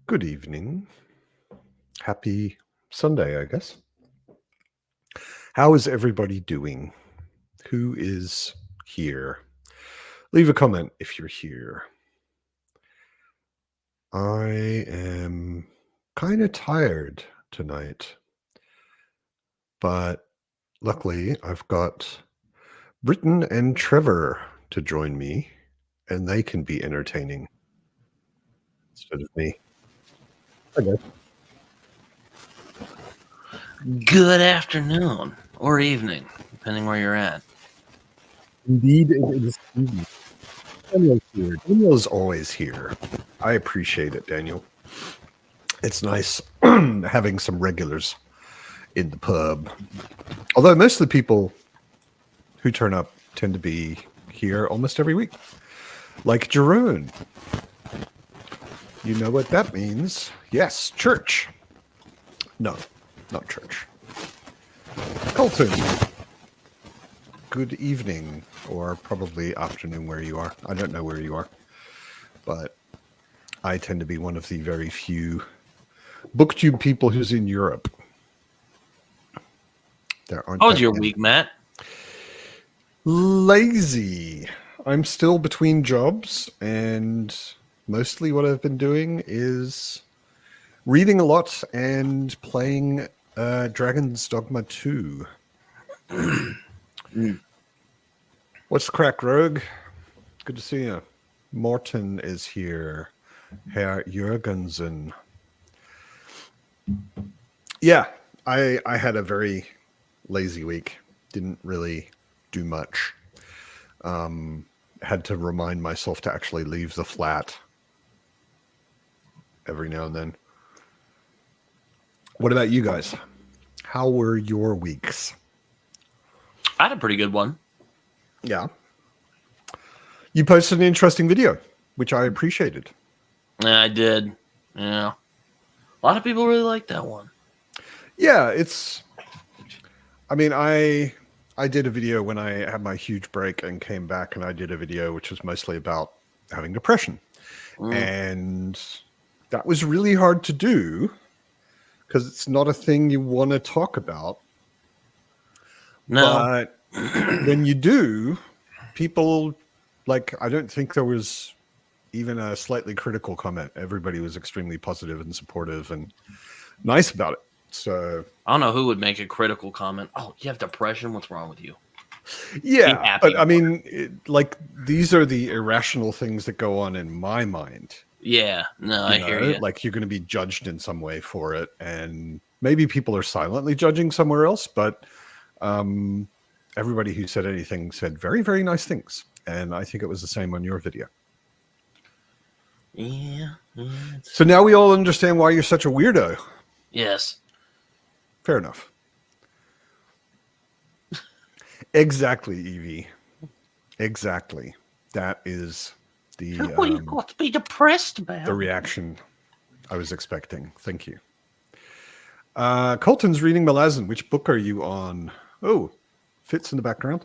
Good evening. Happy Sunday, I guess. How is everybody doing? Who is here? Leave a comment if you're here. I am kind of tired tonight, but luckily I've got Britton and Trevor to join me, and they can be entertaining instead of me. Okay. Good afternoon or evening, depending where you're at. Indeed, it is evening. Daniel's here. Daniel's always here. I appreciate it, Daniel. It's nice having some regulars in the pub. Although most of the people who turn up tend to be here almost every week. Like Jeroen. You know what that means. Yes, church. No, not church. Colton. Good evening, or probably afternoon where you are. I don't know where you are. But I tend to be one of the very few booktube people who's in Europe. There aren't. How was your week, Matt? Lazy. I'm still between jobs, and mostly what I've been doing is reading a lot and playing Dragon's Dogma 2. What's the crack, Rogue? Good to see you. Morton is here. Herr Jurgensen. Yeah, I had a very lazy week. Didn't really do much. Had to remind myself to actually leave the flat every now and then. What about you guys? How were your weeks? I had a pretty good one. Yeah. You posted an interesting video, which I appreciated. Yeah, I did. Yeah. A lot of people really like that one. Yeah, it's... I mean, I did a video when I had my huge break and came back, and I did a video which was mostly about having depression. And that was really hard to do because it's not a thing you want to talk about. No. But when you do, people, like, I don't think there was even a slightly critical comment. Everybody was extremely positive and supportive and nice about it. So I don't know who would make a critical comment. Oh, you have depression? What's wrong with you? Yeah, but I mean, like, these are the irrational things that go on in my mind. Yeah, no, I hear you. Like, you're going to be judged in some way for it, and maybe people are silently judging somewhere else, but everybody who said anything said very, very nice things, and I think it was the same on your video. Yeah. So now we all understand why you're such a weirdo. Yes. Fair enough. Exactly, Evie. Exactly. That is the What you got to be depressed about? The reaction I was expecting. Thank you. Colton's reading Malazan. Which book are you on? Oh, Fitz in the background.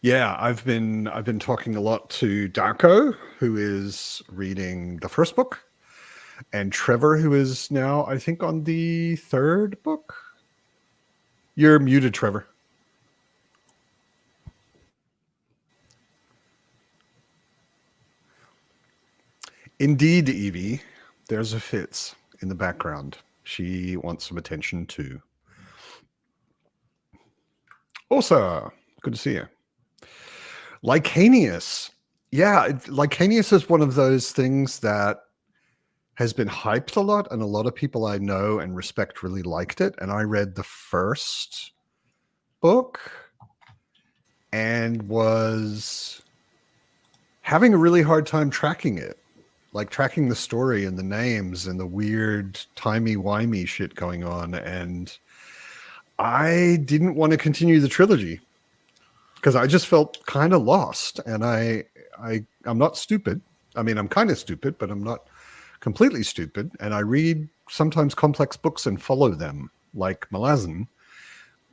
Yeah, I've been talking a lot to Darko, who is reading the first book, and Trevor, who is now, I think, on the third book. You're muted, Trevor. Indeed, Evie, there's a Fitz in the background. She wants some attention too. Also, good to see you. Lycanius. Yeah, Lycanius is one of those things that has been hyped a lot, and a lot of people I know and respect really liked it. And I read the first book and was having a really hard time tracking it. Like tracking the story and the names and the weird timey-wimey shit going on. And I didn't want to continue the trilogy because I just felt kind of lost. And I'm not stupid. I mean, I'm kind of stupid, but I'm not completely stupid. And I read sometimes complex books and follow them, like Malazan.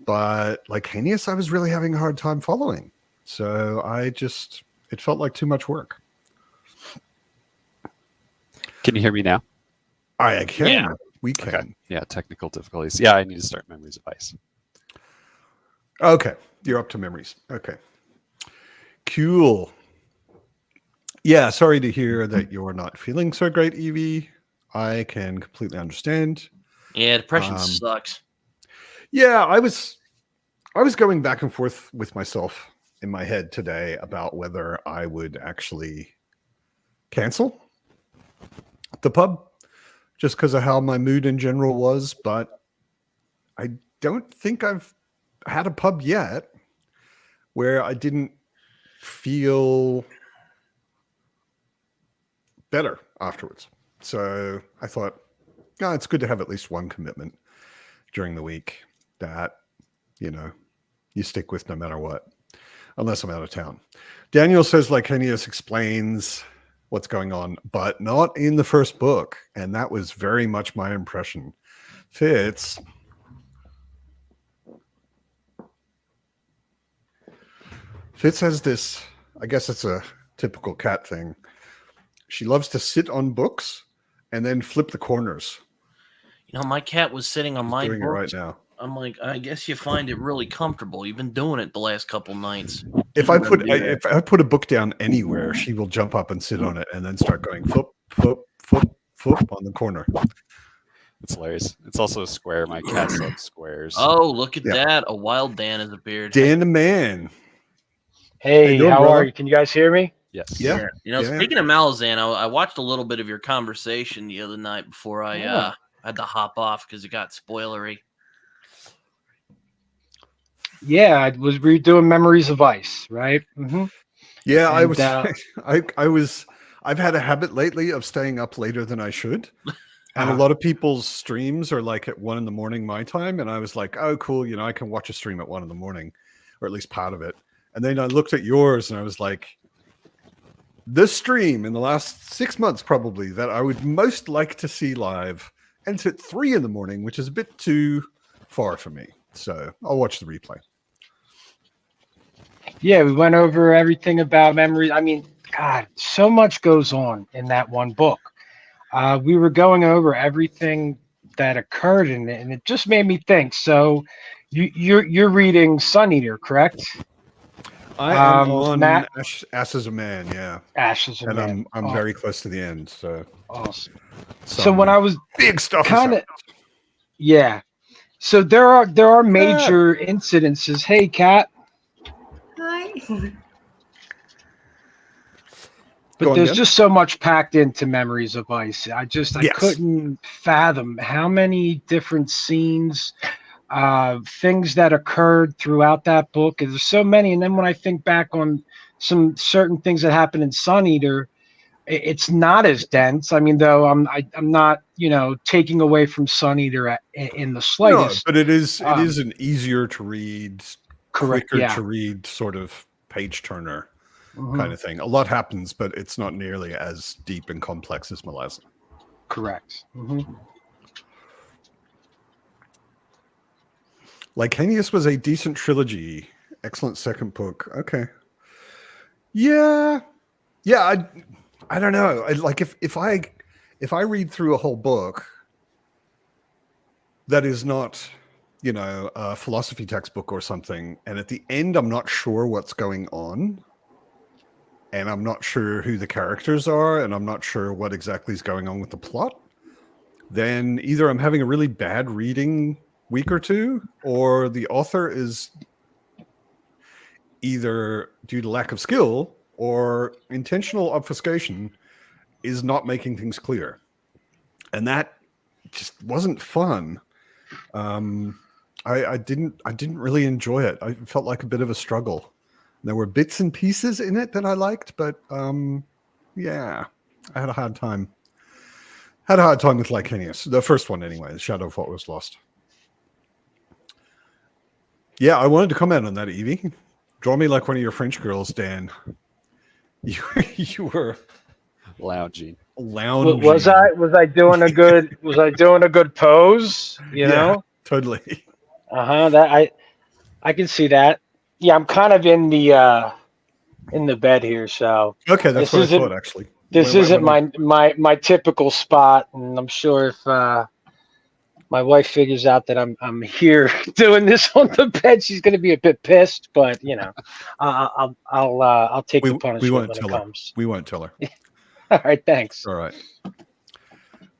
But like Lycanius, I was really having a hard time following. So it felt like too much work. Can you hear me now? I can. Yeah. We can. Okay. Yeah, technical difficulties. Yeah, I need to start Memories of Ice. Okay. You're up to memories. Okay. Cool. Yeah, sorry to hear that you're not feeling so great, Evie. I can completely understand. Yeah, depression sucks. Yeah, I was going back and forth with myself in my head today about whether I would actually cancel the pub just because of how my mood in general was, but I don't think I've had a pub yet where I didn't feel better afterwards. So I thought, yeah, it's good to have at least one commitment during the week that, you stick with no matter what, unless I'm out of town. Daniel says Lycanius explains what's going on, but not in the first book. And that was very much my impression. Fitz has this, I guess it's a typical cat thing. She loves to sit on books and then flip the corners. My cat was sitting on my doing books. it right now. I'm like, I guess you find it really comfortable. You've been doing it the last couple nights. If I put a book down anywhere, she will jump up and sit on it and then start going flip, flip, flip, flip on the corner. It's hilarious. It's also a square. My cats love squares. Oh, look at that. A wild Dan has appeared. Dan the man. Hey, doing, how brother? are you? Can you guys hear me? Yes. Yeah. Speaking of Malazan, I watched a little bit of your conversation the other night before I had to hop off because it got spoilery. Yeah, I was redoing Memories of Ice, right? Mm-hmm. Yeah, And, I've had a habit lately of staying up later than I should. And a Uh-huh. lot of people's streams are like at 1 a.m. my time. And I was like, oh, cool. I can watch a stream at 1 a.m, or at least part of it. And then I looked at yours and I was like, this stream in the last 6 months, probably that I would most like to see live. And it's at 3 a.m, which is a bit too far for me. So I'll watch the replay. Yeah, we went over everything about memories. I mean, God, so much goes on in that one book. We were going over everything that occurred in it, and it just made me think. So, you're reading Sun Eater, correct? I am on Matt? Ash as a Man, yeah. Ashes of And Man. I'm very close to the end. So Awesome. So when I was big stuff kind of, is yeah. So there are major incidences. Hey, Kat. Hi. But there's just so much packed into Memories of Ice. I couldn't fathom how many different scenes, things that occurred throughout that book. There's so many. And then when I think back on some certain things that happened in Sun Eater, it's not as dense. I mean, though I'm not, taking away from Sun Eater in the slightest. No, but it is an easier to read, correct, quicker yeah. to read sort of page turner Mhm. kind of thing. A lot happens, but it's not nearly as deep and complex as Malazan. Correct. Mm-hmm. Lycanius was a decent trilogy. Excellent second book. Okay. Yeah. Yeah, I don't know. If I read through a whole book that is not, a philosophy textbook or something, and at the end I'm not sure what's going on, and I'm not sure who the characters are, and I'm not sure what exactly is going on with the plot, then either I'm having a really bad reading week or two, or the author is either due to lack of skill or intentional obfuscation is not making things clear. And that just wasn't fun. I didn't really enjoy it. I felt like a bit of a struggle. There were bits and pieces in it that I liked, but yeah, I had a hard time. Had a hard time with Lycanius. The first one anyway, The Shadow of What Was Lost. Yeah, I wanted to comment on that, Evie. Draw me like one of your French girls, Dan. You were Lounging. Was I doing a good pose? You know? Totally. That I can see that. Yeah, I'm kind of in the bed here, so Okay, that's what I thought actually. This isn't my typical spot, and I'm sure if my wife figures out that I'm here doing this on the bed, she's going to be a bit pissed. But I'll take the punishment when it comes. We won't tell her. All right, thanks. All right.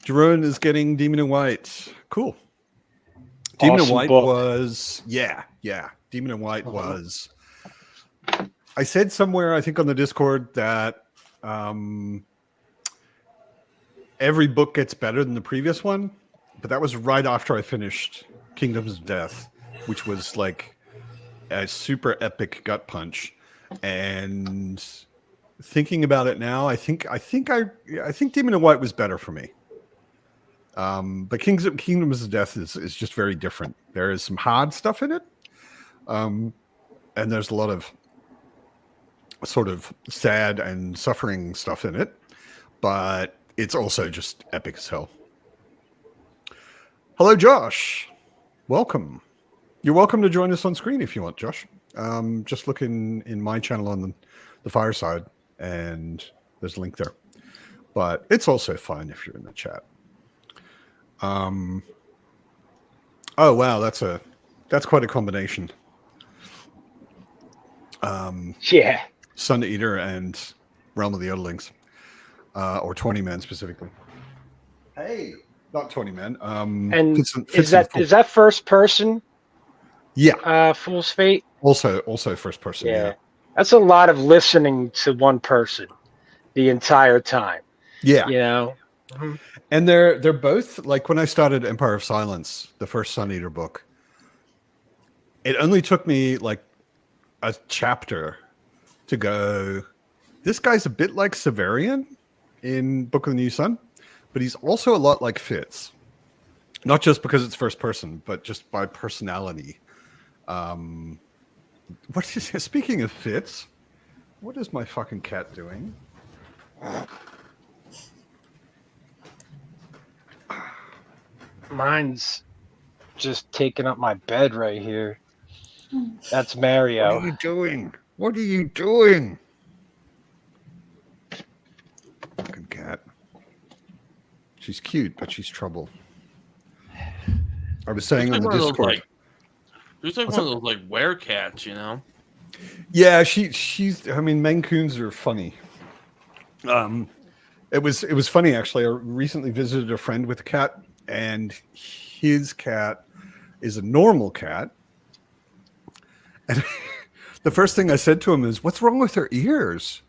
Jerome is getting Demon in White. Cool. Demon in White was Demon in White was. I said somewhere, I think on the Discord, that every book gets better than the previous one, but that was right after I finished Kingdoms of Death, which was like a super epic gut punch. And thinking about it now, I think Demon in White was better for me. But Kingdoms of Death is just very different. There is some hard stuff in it, and there's a lot of sort of sad and suffering stuff in it, but it's also just epic as hell. Hello, Josh. Welcome. You're welcome to join us on screen if you want, Josh. Just look in my channel on the Fireside, and there's a link there. But it's also fine if you're in the chat. Oh wow, that's quite a combination. Yeah. Sun Eater and Realm of the Odalings, or 20 Man specifically. Hey, not 20 Man. And is that first person? Yeah. Fool's Fate. Also first person. Yeah. That's a lot of listening to one person the entire time. Yeah. You know. Mm-hmm. And they're both, like, when I started Empire of Silence, the first Sun Eater book, it only took me like a chapter to go, this guy's a bit like Severian in Book of the New Sun, but he's also a lot like Fitz. Not just because it's first person, but just by personality. Speaking of Fitz, what is my fucking cat doing? Mine's just taking up my bed right here. That's Mario. What are you doing? What are you doing? Fucking cat. She's cute, but she's trouble. I was saying on the Discord. She's like one of those like werecats, you know? Yeah, she's. I mean, Maine Coons are funny. It was funny actually. I recently visited a friend with a cat, and his cat is a normal cat. And the first thing I said to him is, "What's wrong with her ears?"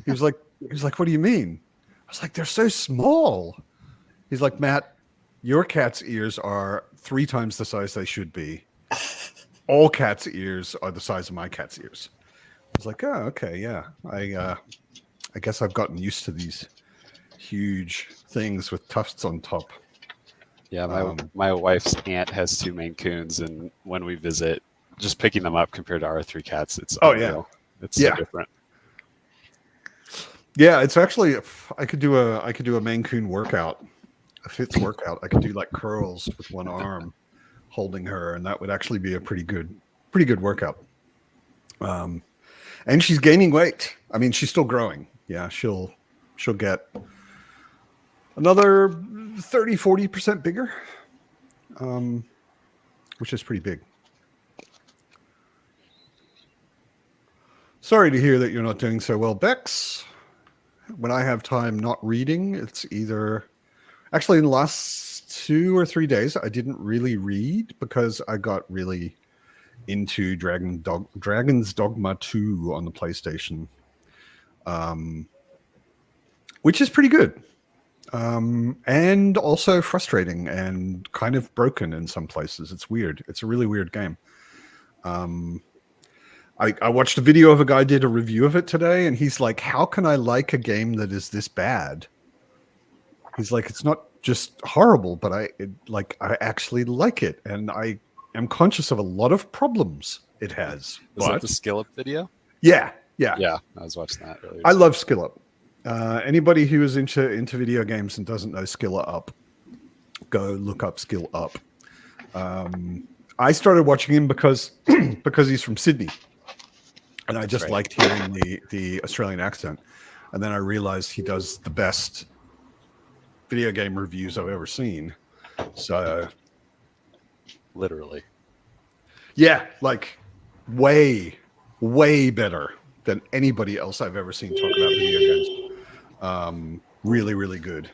He was like, "What do you mean?" I was like, "They're so small." He's like, "Matt, your cat's ears are 3 times the size they should be. All cats' ears are the size of my cat's ears." I was like, "Oh, okay, yeah. I guess I've gotten used to these huge things with tufts on top." Yeah, my wife's aunt has 2 Maine Coons, and when we visit, just picking them up compared to our 3 cats, it's unreal. It's so different. Yeah, it's actually, I could do a Maine Coon workout, a Fitz workout. I could do like curls with one arm, holding her, and that would actually be a pretty good workout. And she's gaining weight. I mean, she's still growing. Yeah, she'll get another 30-40% bigger, which is pretty big. Sorry to hear that you're not doing so well, Bex. When I have time not reading, it's either... Actually, in the last 2 or 3 days, I didn't really read because I got really into Dragon's Dogma 2 on the PlayStation, which is pretty good, and also frustrating and kind of broken in some places. It's weird. It's a really weird game. I watched a video of a guy did a review of it today, and he's like, "How can I like a game that is this bad?" He's like, "It's not just horrible, but I actually like it, and I am conscious of a lot of problems it has." Was that the Skill Up video? Yeah. I was watching that earlier. I love Skill Up. Anybody who is into video games and doesn't know Skill Up, go look up Skill Up. I started watching him because he's from Sydney, and I just liked hearing the Australian accent. And then I realized he does the best video game reviews I've ever seen. So, literally, yeah, like way better than anybody else I've ever seen talk about video games. Really, really good.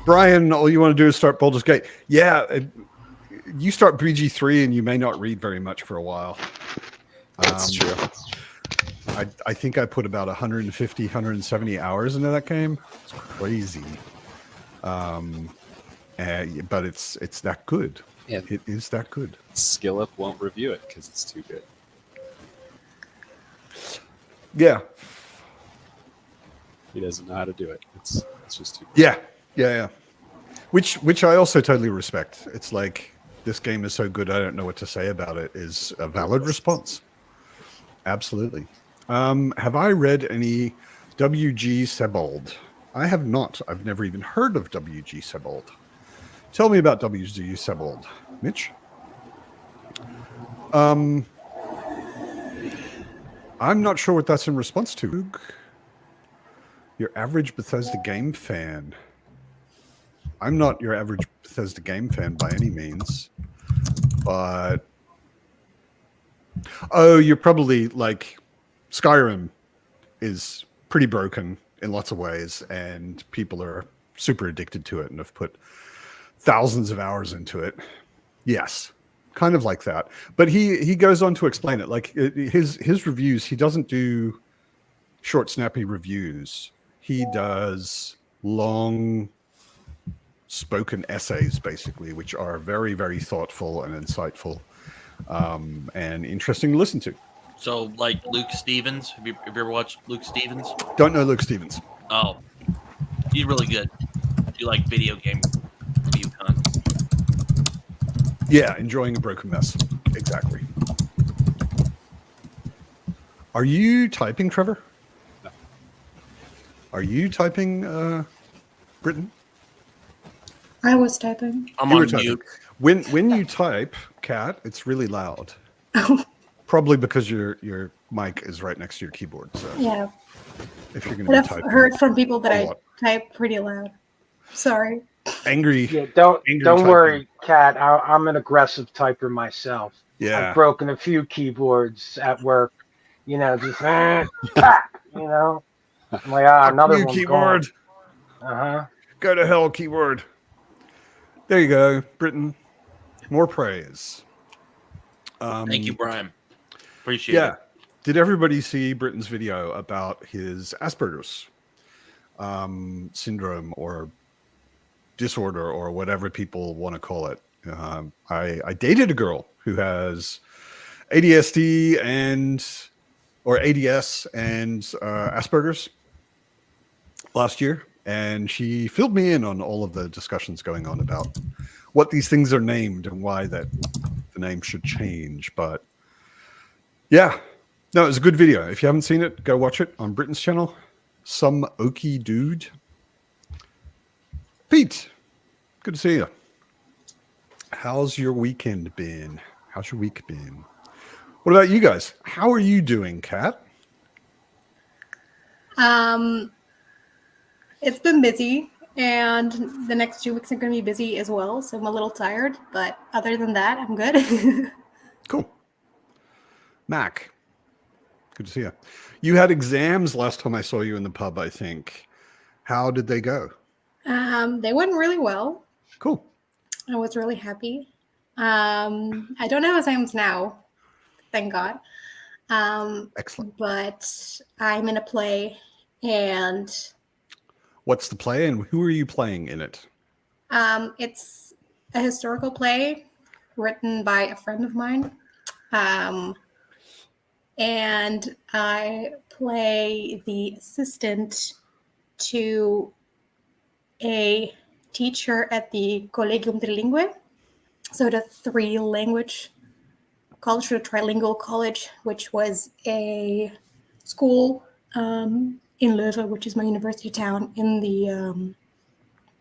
Brian, all you want to do is start Baldur's Gate. Yeah, you start BG3 and you may not read very much for a while. That's true. I think I put about 150, 170 hours into that game. It's crazy. But it's that good. Yeah. It is that good. Skillup won't review it because it's too good. Yeah. He doesn't know how to do it. It's just too good. Yeah. Which I also totally respect. It's like, this game is so good I don't know what to say about it is a valid response. Absolutely. Have I read any W.G. Sebald? I have not. I've never even heard of W.G. Sebald. Tell me about W.G. Sebald, Mitch. I'm not sure what that's in response to. Your average Bethesda game fan. I'm not your average Bethesda game fan by any means, but you're probably like, Skyrim is pretty broken in lots of ways, and people are super addicted to it and have put thousands of hours into it. Yes, kind of like that. But he goes on to explain it. Like his reviews, he doesn't do short, snappy reviews. He does long spoken essays, basically, which are very, very thoughtful and insightful, and interesting to listen to. So, like Luke Stevens. Have you ever watched Luke Stevens? Don't know Luke Stevens. Oh, he's really good. You like video game review content? Yeah, enjoying a broken mess. Exactly. Are you typing, Trevor? No. Are you typing, Britain? I was typing. I'm You were on typing. mute. When you type, Kat, it's really loud. Probably because your mic is right next to your keyboard. So Yeah. if you're going But to I've be typing, heard from people that a I lot. type pretty loud. Sorry. Angry. Yeah, don't typing. worry, Kat. I'm an aggressive typer myself. Yeah. I've broken a few keyboards at work. You know, just you know. I'm like, another New one keyboard. gone. Go to hell, keyboard. There you go, Britain. More praise. Thank you, Brian. Appreciate Yeah. it. Did everybody see Britain's video about his Asperger's syndrome or disorder or whatever people want to call it? I dated a girl who has ADSD or ADS and Asperger's last year, and she filled me in on all of the discussions going on about what these things are named and why that the name should change. But yeah, no, it was a good video. If you haven't seen it, go watch it on Britain's channel. Some Okie Dude. Pete, good to see you. How's your weekend been? How's your week been? What about you guys? How are you doing, Kat? It's been busy, and the next 2 weeks are going to be busy as well. So I'm a little tired, but other than that, I'm good. Cool. Mac, good to see you. You had exams last time I saw you in the pub, I think. How did they go? They went really well. Cool. I was really happy. I don't have exams now, thank God. Excellent. But I'm in a play, and What's the play and who are you playing in it? it's a historical play written by a friend of mine. And I play the assistant to a teacher at the Collegium Trilingue, so the 3-language college, the trilingual college, which was a school in Leuven, which is my university town, in the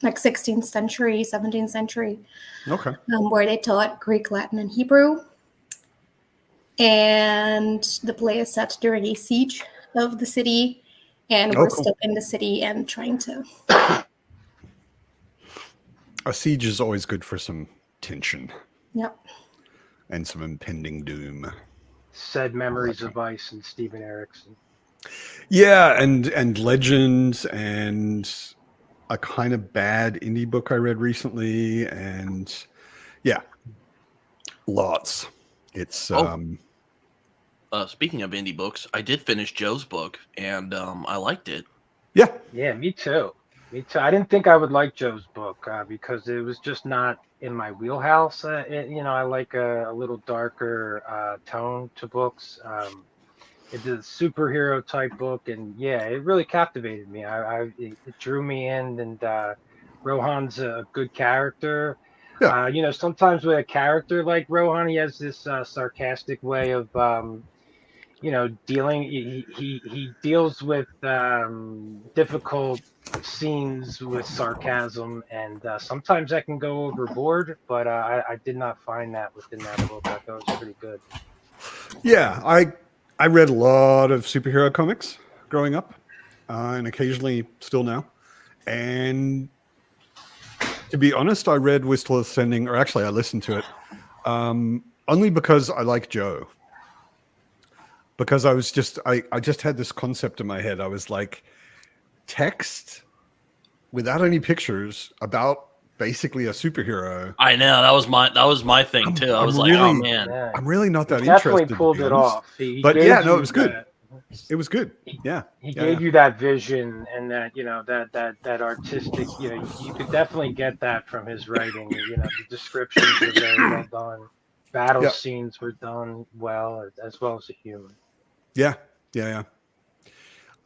16th century, 17th century, Okay. where they taught Greek, Latin, and Hebrew. and the play is set during a siege of the city, and we're cool. still in the city and trying to. A siege is always good for some tension. Yep. And some impending doom. Said Memories of Ice and Steven Erickson. Yeah, and Legends and a kind of bad indie book I read recently, and yeah, lots. It's speaking of indie books, I did finish Joe's book, and I liked it. Yeah, me too. I didn't think I would like Joe's book because it was just not in my wheelhouse. I like a little darker tone to books. It's a superhero type book, and yeah, it really captivated me. It drew me in, and Rohan's a good character. Yeah. Sometimes with a character like Rohan, he has this sarcastic way of dealing. He deals with difficult scenes with sarcasm, and sometimes that can go overboard, but I did not find that within that book. I thought it was pretty good. Yeah, I read a lot of superhero comics growing up, and occasionally still now. And to be honest, I read Wistful Ascending, or actually I listened to it, only because I like Joe. Because I just had this concept in my head. I was like, text without any pictures about basically a superhero. I know that was my thing too. I was like, oh man, I'm really not that definitely interested. Pulled it off. But yeah, no, it was good. It was good. Yeah, he gave you that vision and that that artistic. You could definitely get that from his writing. The descriptions were very well done. Battle scenes were done well, as well as the humor. Yeah.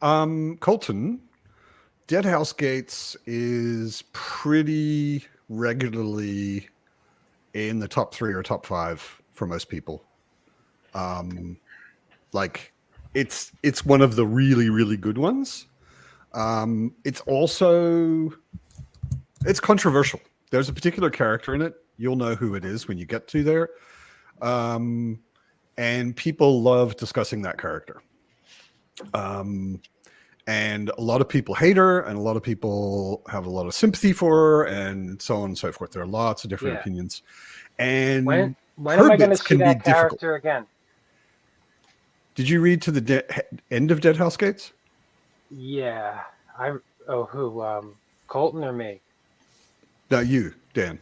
Colton, Dead House Gates is pretty regularly in the top 3 or top 5 for most people. Like it's one of the really, really good ones. It's controversial. There's a particular character in it. You'll know who it is when you get to there. And people love discussing that character. And a lot of people hate her, and a lot of people have a lot of sympathy for her, and so on and so forth. There are lots of different opinions. And when am I going to see that character again? Did you read to the end of Dead House Gates? Yeah. Who? Colton or me? No, you, Dan.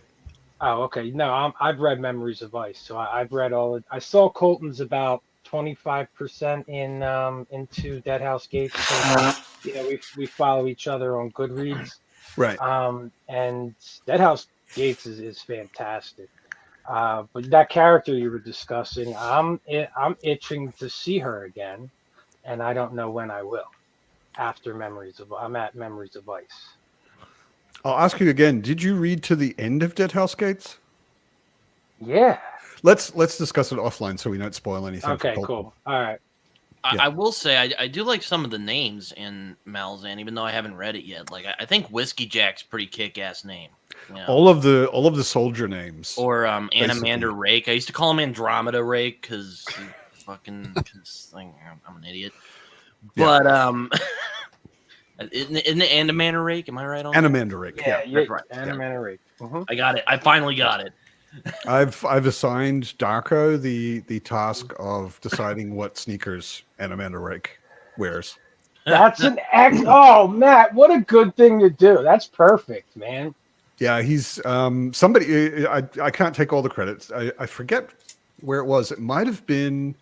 Oh, okay. No, I've read Memories of Ice, so I've read all. I saw Colton's about 25% into Dead House Gates. So, we follow each other on Goodreads, right? And Dead House Gates is fantastic. But that character you were discussing, I'm itching to see her again, and I don't know when I will. After I'm at Memories of Ice. I'll ask you again. Did you read to the end of Dead House Gates? Yeah. Let's discuss it offline so we don't spoil anything. Okay, cool. All right. I will say I do like some of the names in Malazan, even though I haven't read it yet. Like I think Whiskey Jack's pretty kick-ass name. All of the soldier names. Or Anamander Rake. I used to call him Andromeda Rake because I'm an idiot. But isn't it Anamander Rake? Am I right on Anamander Rake? Yeah, that's right. Anamander Rake. Uh-huh. I got it. I finally got it. I've assigned Darko the task of deciding what sneakers Anamander Rake wears. That's oh, Matt, what a good thing to do. That's perfect, man. Yeah, he's somebody. I can't take all the credits. I forget where it was. It might have been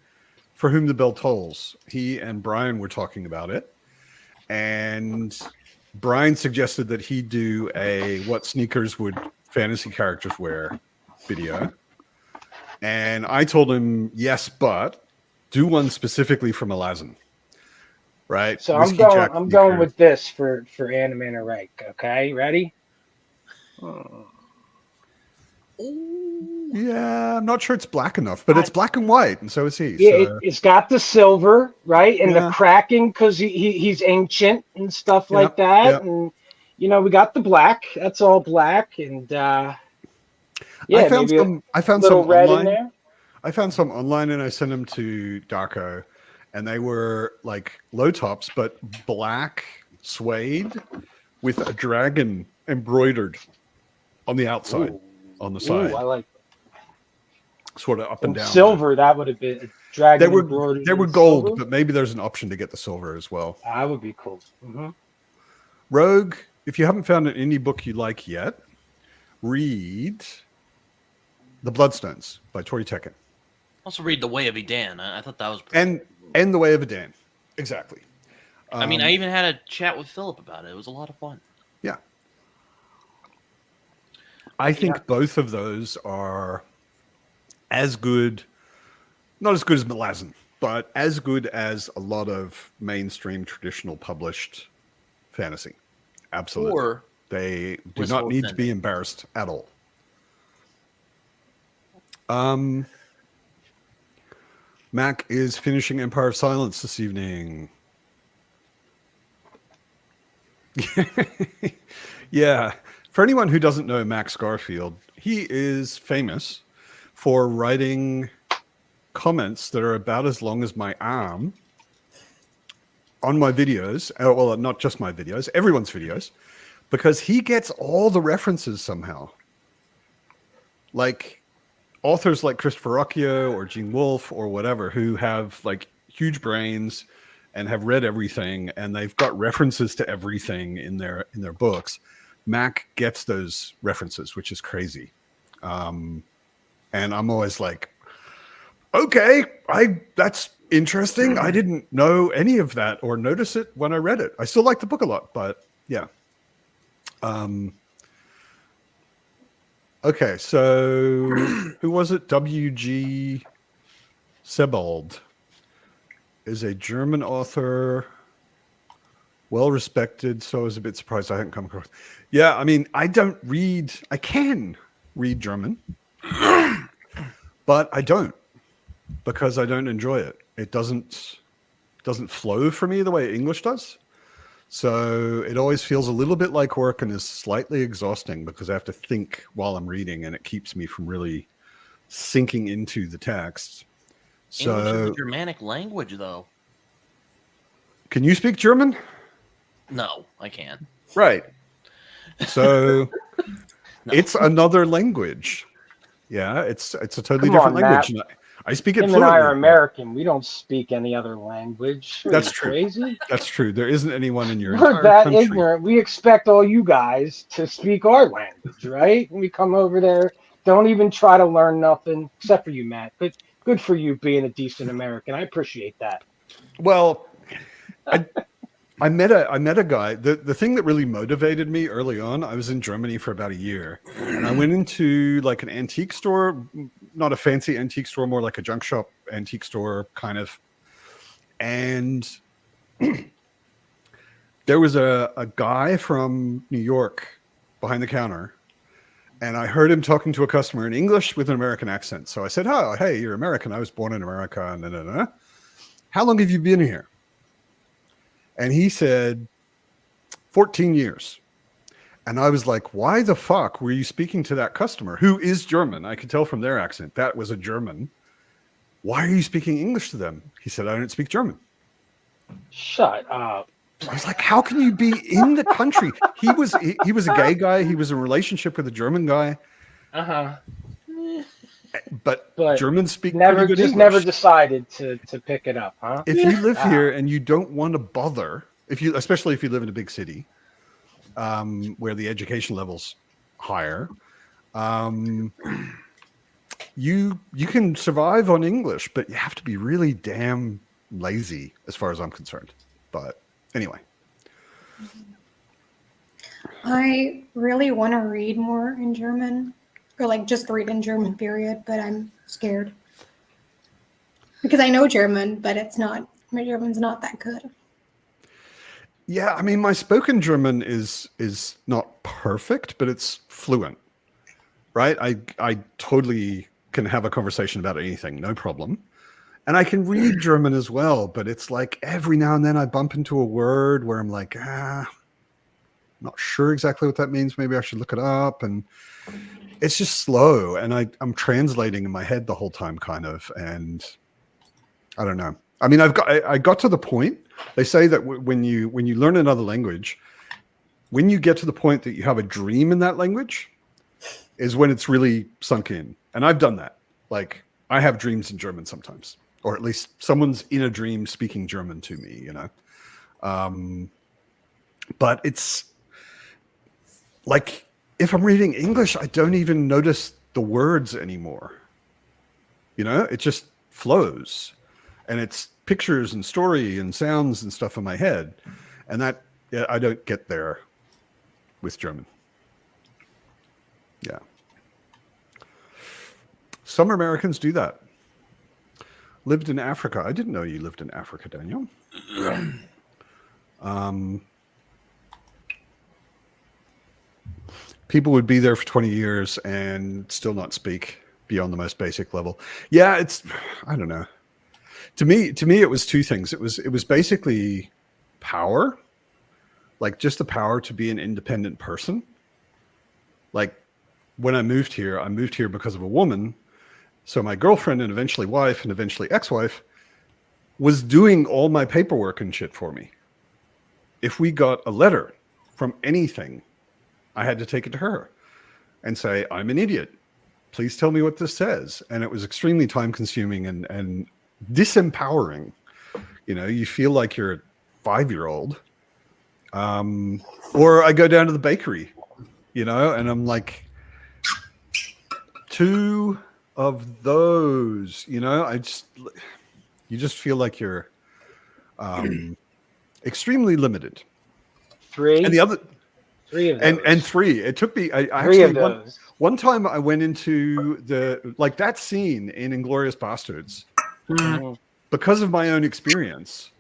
For Whom the Bell Tolls. He and Brian were talking about it, and Brian suggested that he do a what sneakers would fantasy characters wear video, and I told him yes, but do one specifically for Malazan. Right. So I'm going with this for Anamander Rake. Okay, ready? Yeah, I'm not sure it's black enough, but it's black and white, and so is he. Yeah, so. It's got the silver, right, and the cracking because he's ancient and stuff like that, and we got the black. That's all black, and I found some red online. in there. I found some online and I sent them to Darko, and they were like low tops, but black suede with a dragon embroidered on the outside, on the side. Ooh, I like sort of up and down. Silver, that would have been a dragon embroidered. They were gold, silver? But maybe there's an option to get the silver as well. That would be cool. Mm-hmm. Rogue, if you haven't found an indie book you like yet, read The Bloodstones by Tori Tekken. Also read The Way of Edan. I thought that was and The Way of Edan. Exactly. I mean, I even had a chat with Philip about it. It was a lot of fun. Yeah. I think both of those are as good, not as good as Malazan, but as good as a lot of mainstream traditional published fantasy. Absolutely. Or they do not need to be embarrassed at all. Mac is finishing Empire of Silence this evening. Yeah. For anyone who doesn't know Max Garfield, he is famous for writing comments that are about as long as my arm on my videos. Well, not just my videos, everyone's videos, because he gets all the references somehow. Like authors like Christopher Rucchio or Gene Wolfe or whatever, who have like huge brains and have read everything, and they've got references to everything in their books. Mac gets those references, which is crazy. And I'm always like, okay, that's interesting. I didn't know any of that or notice it when I read it. I still like the book a lot, but yeah. Okay, so who was it? W.G. Sebald is a German author, well respected. So I was a bit surprised I hadn't come across. Yeah, I mean, I can read German, but I don't, because I don't enjoy it. It doesn't flow for me the way English does. So it always feels a little bit like work and is slightly exhausting because I have to think while I'm reading, and it keeps me from really sinking into the text. So English is a Germanic language, though. Can you speak German? No, I can't. Right. So it's another language. Yeah, it's a totally different language. I speak it fluently. Him and I are American. We don't speak any other language. That's true. Crazy? That's true. There isn't anyone in your We're that country. ignorant. We expect all you guys to speak our language, right? When we come over there, don't even try to learn nothing, except for you, Matt. But good for you being a decent American. I appreciate that. Well, I met a guy. The thing that really motivated me early on, I was in Germany for about a year, and I went into like an antique store, not a fancy antique store, more like a junk shop antique store kind of. And there was a guy from New York behind the counter, and I heard him talking to a customer in English with an American accent. So I said, "Oh, hey, you're American. I was born in America. And how long have you been here?" And he said, 14 years. And I was like, why the fuck were you speaking to that customer who is German? I could tell from their accent that was a German. Why are you speaking English to them? He said, I don't speak German. Shut up. I was like, how can you be in the country? He was a gay guy. He was in a relationship with a German guy. Uh-huh. But Germans speak never pretty good English. Never decided to pick it up, huh? If you live here and you don't want to bother, especially if you live in a big city, where the education level's higher, you can survive on English, but you have to be really damn lazy, as far as I'm concerned. But anyway, I really want to read more in German. Or like just read in German, period. But I'm scared because I know German, but my German's not that good. Yeah, I mean, my spoken German is not perfect, but it's fluent, right? I totally can have a conversation about anything, no problem. And I can read German as well, but it's like every now and then I bump into a word where I'm like, not sure exactly what that means. Maybe I should look it up. And it's just slow, and I'm translating in my head the whole time, kind of, and I don't know. I mean, I got to the point. They say that when you learn another language, when you get to the point that you have a dream in that language, is when it's really sunk in. And I've done that. Like, I have dreams in German sometimes, or at least someone's in a dream speaking German to me, you know. But it's like, if I'm reading English, I don't even notice the words anymore. You know, it just flows, and it's pictures and story and sounds and stuff in my head. And that, I don't get there with German. Yeah. Some Americans do that. Lived in Africa. I didn't know you lived in Africa, Daniel. People would be there for 20 years and still not speak beyond the most basic level. Yeah, it's, I don't know. To me, it was two things. It was basically power, like just the power to be an independent person. Like, when I moved here because of a woman. So my girlfriend and eventually wife and eventually ex-wife was doing all my paperwork and shit for me. If we got a letter from anything, I had to take it to her and say, I'm an idiot. Please tell me what this says. And it was extremely time consuming and disempowering. You know, you feel like you're a 5-year-old. Or I go down to the bakery, you know, and I'm like, 2 of those, you know, you just feel like you're extremely limited. 3 and the other 3 of those. and 3. It took me. I 3 actually of those. one time I went into that scene in Inglourious Bastards because of my own experience.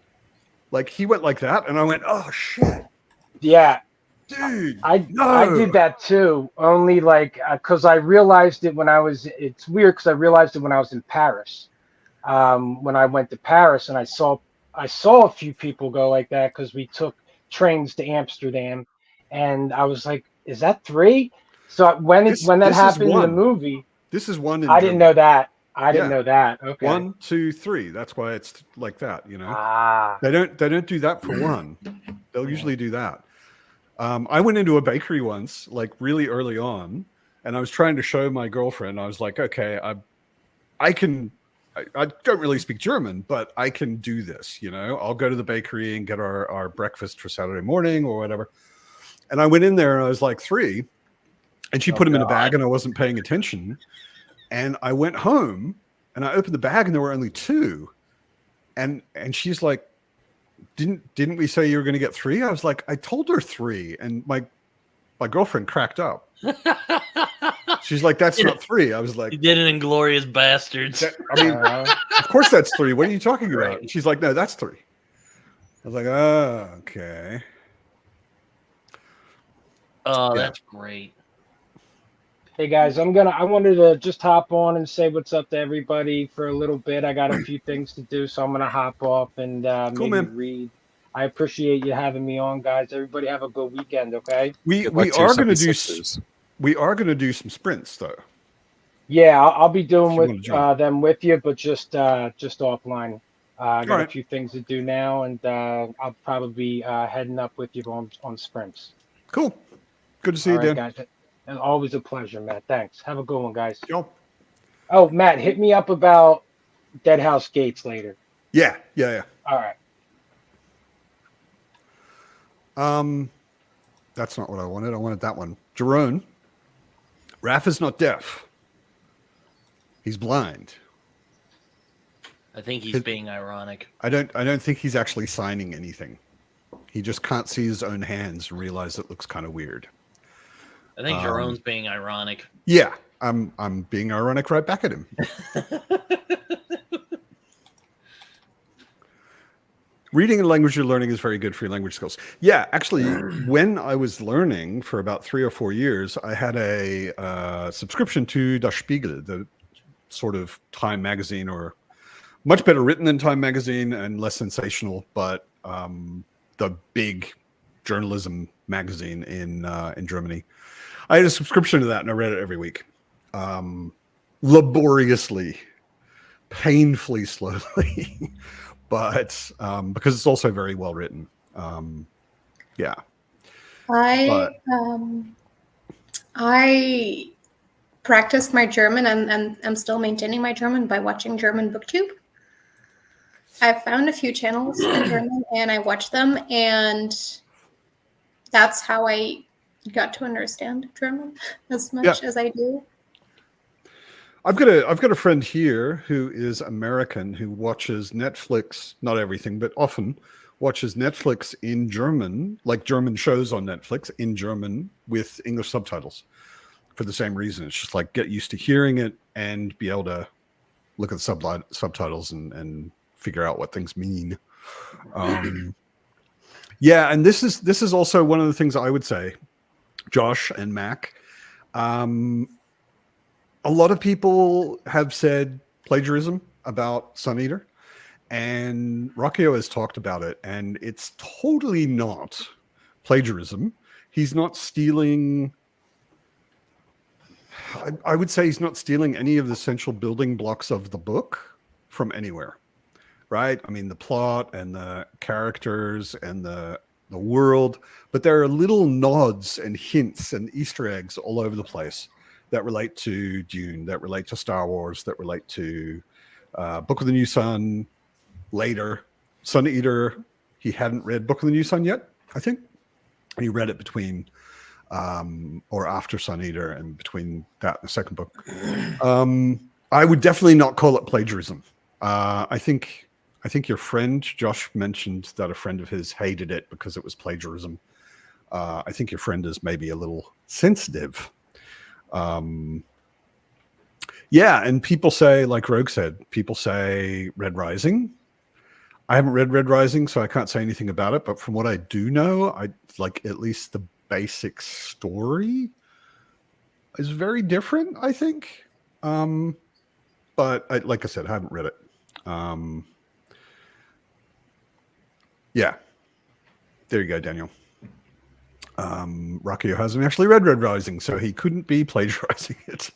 Like, he went like that, and I went, "Oh shit, Yeah, dude!" I did that too. Only like because I realized it when I was. It's weird because I realized it when I was in Paris. When I went to Paris, and I saw a few people go like that because we took trains to Amsterdam, and I was like, "Is that 3?" So when that happened in the movie, this is 1. I didn't know that. I didn't know that. Okay. 1, 2, 3. That's why it's like that. You know. Ah. They don't do that for 1. They'll usually do that. I went into a bakery once, like really early on, and I was trying to show my girlfriend. I was like, okay, I don't really speak German, but I can do this. You know, I'll go to the bakery and get our breakfast for Saturday morning or whatever. And I went in there and I was like 3, and she put them in a bag, and I wasn't paying attention. And I went home and I opened the bag and there were only 2. And she's like, didn't we say you were going to get 3? I was like, I told her 3. And my girlfriend cracked up. She's like, that's not 3. I was like, you did an Inglourious Bastards. I mean, of course that's 3. What are you talking about? And she's like, no, that's 3. I was like, oh, okay. Oh, that's great. Hey guys, I wanted to just hop on and say what's up to everybody for a little bit. I got a few things to do, so I'm gonna hop off and maybe read. I appreciate you having me on, guys. Everybody have a good weekend, okay? We are gonna do some sprints though. Yeah, I'll be doing them with you, but just offline. I got a few things to do now, and I'll probably be heading up with you on sprints. Cool. Good to see you, Dan. Guys. And always a pleasure, Matt. Thanks. Have a good one, guys. Yo. Oh, Matt, hit me up about Dead House Gates later. Yeah. All right. That's not what I wanted. I wanted that one. Jerome. Raph is not deaf. He's blind. I think he's being ironic. I don't think he's actually signing anything. He just can't see his own hands and realize it looks kind of weird. I think Jerome's being ironic. Yeah, I'm being ironic right back at him. Reading a language you're learning is very good for your language skills. Yeah, actually, when I was learning for about 3 or 4 years, I had a subscription to Das Spiegel, the sort of Time magazine, or much better written than Time magazine and less sensational, but the big journalism magazine in Germany. I had a subscription to that, and I read it every week. laboriously, painfully slowly, but because it's also very well written. Yeah. I practiced my German and I'm still maintaining my German by watching German BookTube. I've found a few channels in German and I watch them, and that's how I got to understand German as much as I do. I've got a friend here who is American who watches Netflix, not everything, but often watches Netflix in German, like German shows on Netflix in German with English subtitles for the same reason. It's just like get used to hearing it and be able to look at the subtitles and figure out what things mean. Yeah, and this is also one of the things I would say, Josh and Mac. A lot of people have said plagiarism about Sun Eater, and Rockio has talked about it, and it's totally not plagiarism. He's not stealing. I would say he's not stealing any of the essential building blocks of the book from anywhere, right? I mean, the plot and the characters and the world, but there are little nods and hints and Easter eggs all over the place that relate to Dune, that relate to Star Wars, that relate to Book of the New Sun. Later, Sun Eater, he hadn't read Book of the New Sun yet, I think. He read it between or after Sun Eater and between that and the second book. I would definitely not call it plagiarism. I think your friend Josh mentioned that a friend of his hated it because it was plagiarism. I think your friend is maybe a little sensitive. Yeah, and people say, like Rogue said, people say Red Rising. I haven't read Red Rising, so I can't say anything about it. But from what I do know, I like at least the basic story is very different, I think. But like I said, I haven't read it. Yeah. There you go, Daniel. Rockio hasn't actually read Red Rising, so he couldn't be plagiarizing it.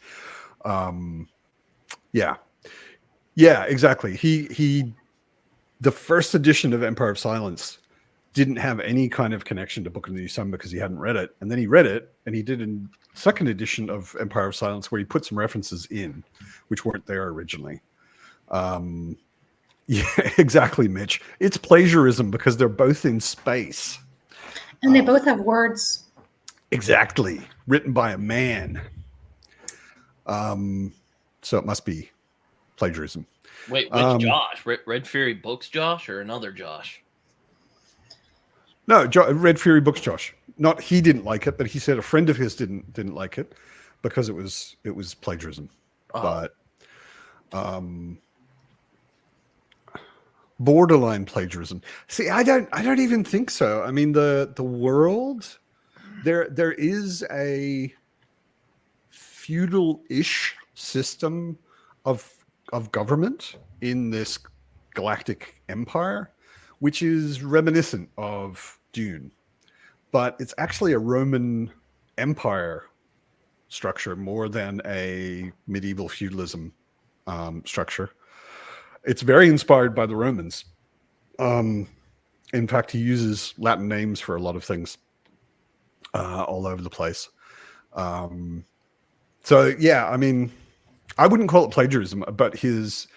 Yeah, exactly. He the first edition of Empire of Silence didn't have any kind of connection to Book of the New Sun because he hadn't read it, and then he read it, and he did in second edition of Empire of Silence where he put some references in which weren't there originally. Yeah, exactly, Mitch. It's plagiarism because they're both in space. And they both have words. Exactly. Written by a man. So it must be plagiarism. Wait, which Josh? Red Fury Books Josh or another Josh? No, Red Fury Books Josh. Not he didn't like it, but he said a friend of his didn't like it because it was plagiarism. Oh. But borderline plagiarism. See, I don't even think so. I mean, the world, there is a feudal-ish system of government in this galactic empire, which is reminiscent of Dune, but it's actually a Roman Empire structure more than a medieval feudalism structure. It's very inspired by the Romans. In fact, he uses Latin names for a lot of things all over the place. So yeah, I mean, I wouldn't call it plagiarism, but his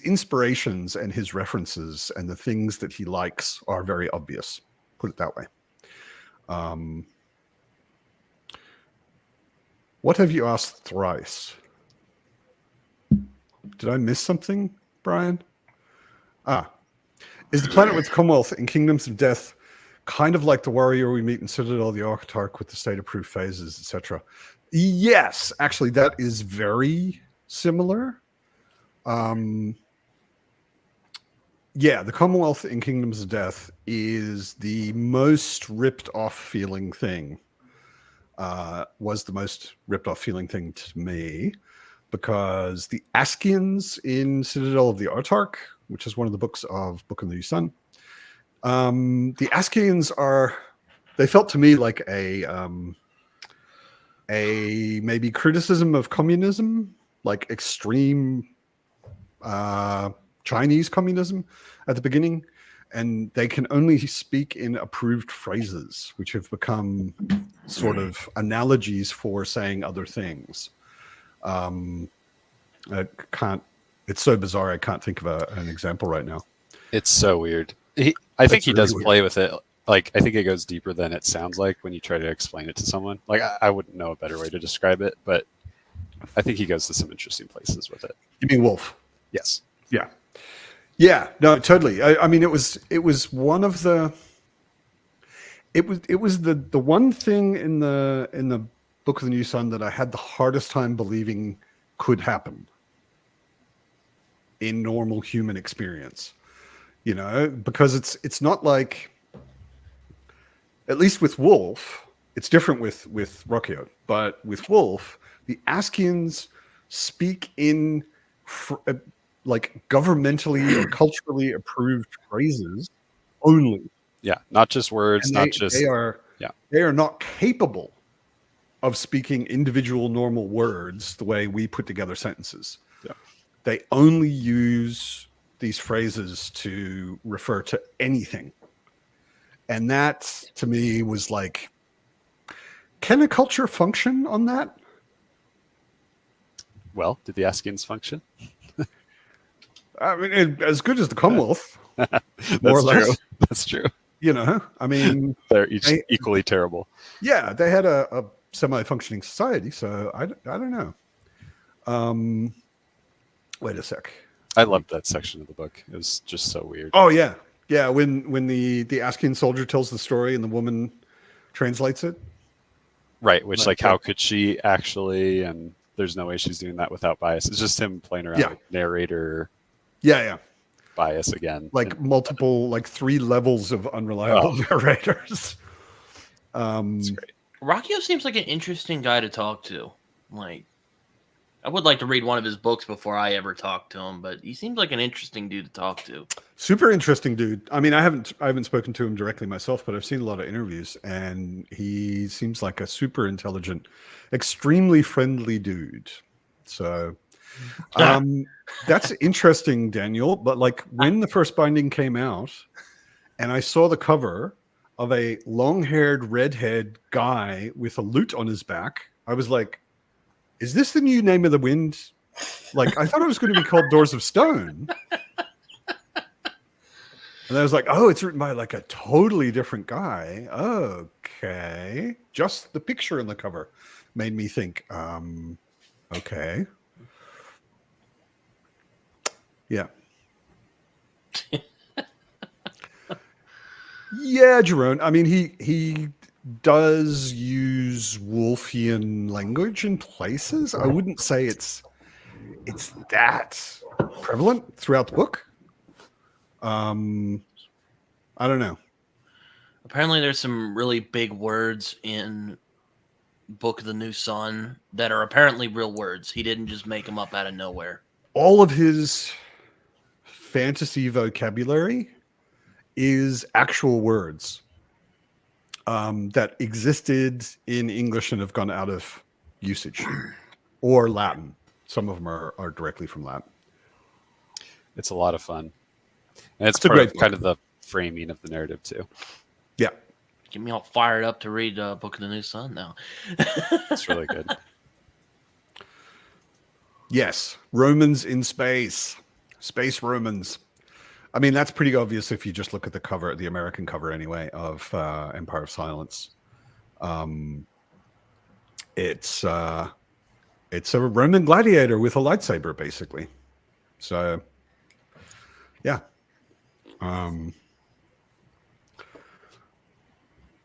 inspirations and his references and the things that he likes are very obvious. Put it that way. What have you asked thrice? Did I miss something, Brian? Is the planet with Commonwealth and Kingdoms of Death kind of like the warrior we meet in Citadel, the Archetarch with the state-approved phases, etc.? Yes, actually, that is very similar. Yeah, the Commonwealth in Kingdoms of Death is the most ripped-off feeling thing. Was the most ripped-off feeling thing to me, because the Askians in Citadel of the Archetarch, which is one of the books of Book of the New Sun, the Askians they felt to me like a a maybe criticism of communism, like extreme Chinese communism at the beginning, and they can only speak in approved phrases, which have become sort of analogies for saying other things. I can't. It's so bizarre. I can't think of an example right now. It's so weird. I think he really does weird. play with it. Like, I think it goes deeper than it sounds like when you try to explain it to someone. Like, I wouldn't know a better way to describe it, but I think he goes to some interesting places with it. You mean Wolf? Yes. Yeah. Yeah. No, totally. I mean, it was one of the. It was the one thing in the Book of the New Sun that I had the hardest time believing could happen in normal human experience. You know, because it's not like, at least with Wolf, it's different with Rocchio, but with Wolf, the Askians speak in like governmentally or culturally approved phrases only. Yeah, not just words, And they are not capable of speaking individual normal words the way we put together sentences. Yeah. They only use these phrases to refer to anything. And that, to me, was like, can a culture function on that? Well, did the Askians function? I mean, as good as the Commonwealth, That's more or true. less. That's true. You know, I mean, They're each equally terrible. yeah, they had a semi-functioning society, so I don't know. Wait a sec. I loved that section of the book. It was just so weird. Oh yeah, yeah. When the Askian soldier tells the story and the woman translates it, Right, which, like, how could she actually, and there's no way she's doing that without bias. It's just him playing around with narrator yeah, bias again. like multiple, like 3 levels of unreliable narrators. It's great. Rocchio seems like an interesting guy to talk to. Like, I would like to read one of his books before I ever talk to him, but he seems like an interesting dude to talk to. Super interesting dude. I mean, I haven't spoken to him directly myself, but I've seen a lot of interviews, and he seems like a super intelligent, extremely friendly dude. So that's interesting, Daniel. But like, when the first binding came out and I saw the cover of a long-haired redhead guy with a lute on his back, I was like, is this the new Name of the Wind? Like, I thought it was going to be called Doors of Stone. And I was like, oh, it's written by like a totally different guy. Okay. Just the picture in the cover made me think, okay. Yeah. Yeah, Jerome. I mean, he does use Wolfian language in places. I wouldn't say it's that prevalent throughout the book. I don't know. Apparently, there's some really big words in Book of the New Sun that are apparently real words. He didn't just make them up out of nowhere. All of his fantasy vocabulary is actual words that existed in English and have gone out of usage, or Latin. Some of them are directly from Latin. It's a lot of fun. And it's a part great of book. kind of the framing of the narrative too. Yeah. Get me all fired up to read Book of the New Sun now. It's really good. Yes. Romans in space. Space Romans. I mean, that's pretty obvious if you just look at the cover, the American cover anyway, of Empire of Silence. It's a Roman gladiator with a lightsaber, basically. So, yeah.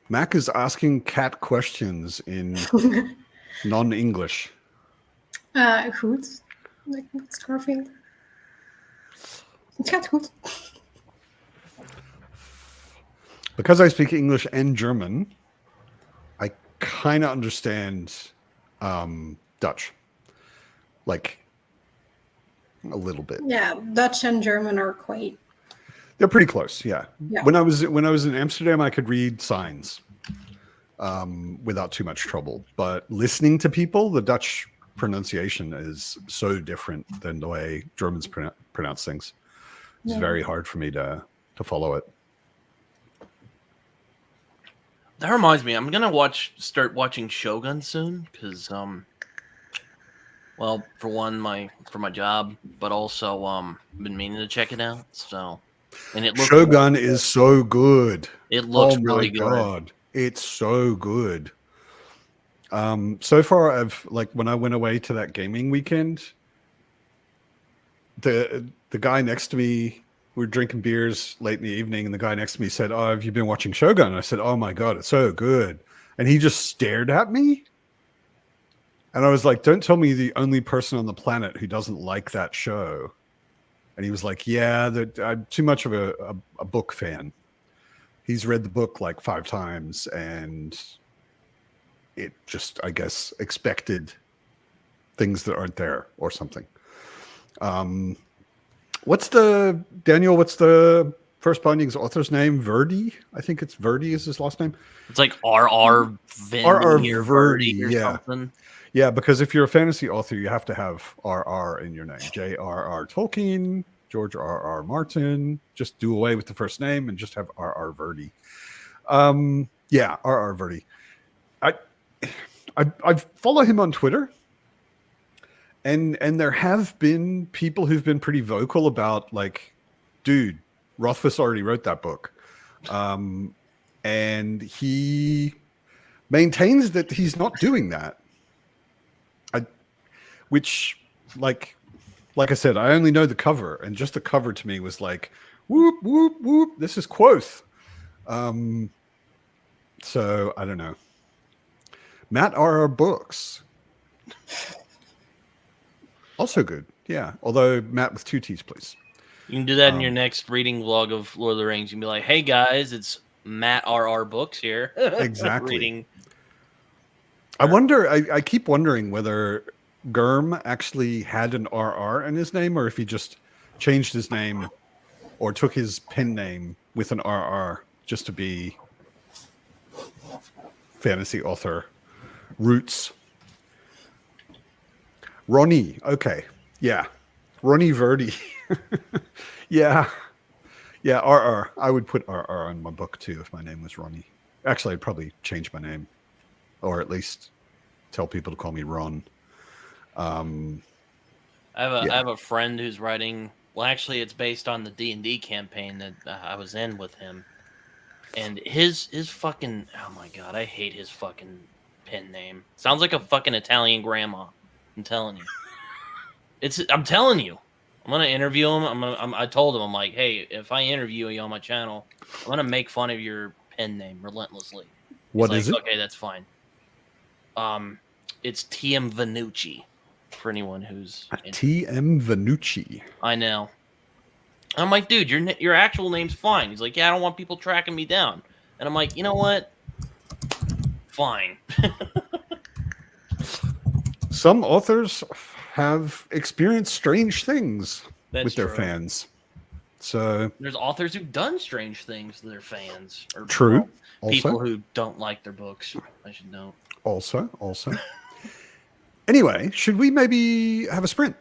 Mac is asking cat questions in non-English. Hoots? Like Scarfield? Cat Hoots. Because I speak English and German, I kind of understand Dutch. Like, a little bit. Yeah, Dutch and German are quite. They're pretty close, yeah. Yeah. When I was in Amsterdam, I could read signs, without too much trouble. But listening to people, the Dutch pronunciation is so different than the way Germans pronounce things. It's very hard for me to follow it. That reminds me, I'm gonna start watching Shogun soon because well, for one, for my job, but also I've been meaning to check it out. So, and it looks Shogun is so good. It looks oh really my good. God, it's so good. So far, I've when I went away to that gaming weekend, the guy next to me, we were drinking beers late in the evening, and the guy next to me said, "Oh, have you been watching Shogun?" And I said, "Oh my God, it's so good." And he just stared at me. And I was like, "Don't tell me the only person on the planet who doesn't like that show." And he was like, "Yeah, I'm too much of a book fan. He's read the book like 5 times, and it just, I guess, expected things that aren't there or something." What's the First Bindings author's name? Verdi? I think it's Verdi is his last name. It's like R.R. Verdi or Verdi or yeah. something. Yeah, because if you're a fantasy author, you have to have R.R. in your name. J.R.R. Tolkien, George R.R. Martin. Just do away with the first name and just have R.R. Verdi. Yeah, R.R. Verdi. I follow him on Twitter, and there have been people who've been pretty vocal about dude, Rothfuss already wrote that book, and he maintains that he's not doing that. Which, like I said, I only know the cover, and just the cover to me was like, whoop whoop whoop. This is Quoth. So I don't know. Matt R.R. Books. Also good. Yeah. Although Matt with 2 T's, please. You can do that in your next reading vlog of Lord of the Rings. You can be like, "Hey guys, it's Matt R.R. Books here." Exactly. Reading. I wonder, I keep wondering whether Gurm actually had an RR in his name, or if he just changed his name or took his pen name with an RR just to be fantasy author roots. Ronnie. Okay. Yeah. Ronnie Verdi. Yeah. Yeah. RR. I would put RR on my book too if my name was Ronnie. Actually, I'd probably change my name, or at least tell people to call me Ron. I have a friend who's writing. Well, actually, it's based on the D&D campaign that I was in with him, and his fucking, oh my God, I hate his fucking pen name. Sounds like a fucking Italian grandma. I'm telling you. I'm telling you. I'm gonna interview him. I told him, I'm like, "Hey, if I interview you on my channel, I'm gonna make fun of your pen name relentlessly." What is it? Okay, that's fine. It's TM Vanucci. For anyone who's TM Vanucci. I know. I'm like, dude, your actual name's fine. He's like, yeah, I don't want people tracking me down. And I'm like, you know what? Fine. Some authors have experienced strange things That's with their true. fans. So there's authors who've done strange things to their fans. Or true. People who don't like their books. I should know. Also. Anyway, should we maybe have a sprint?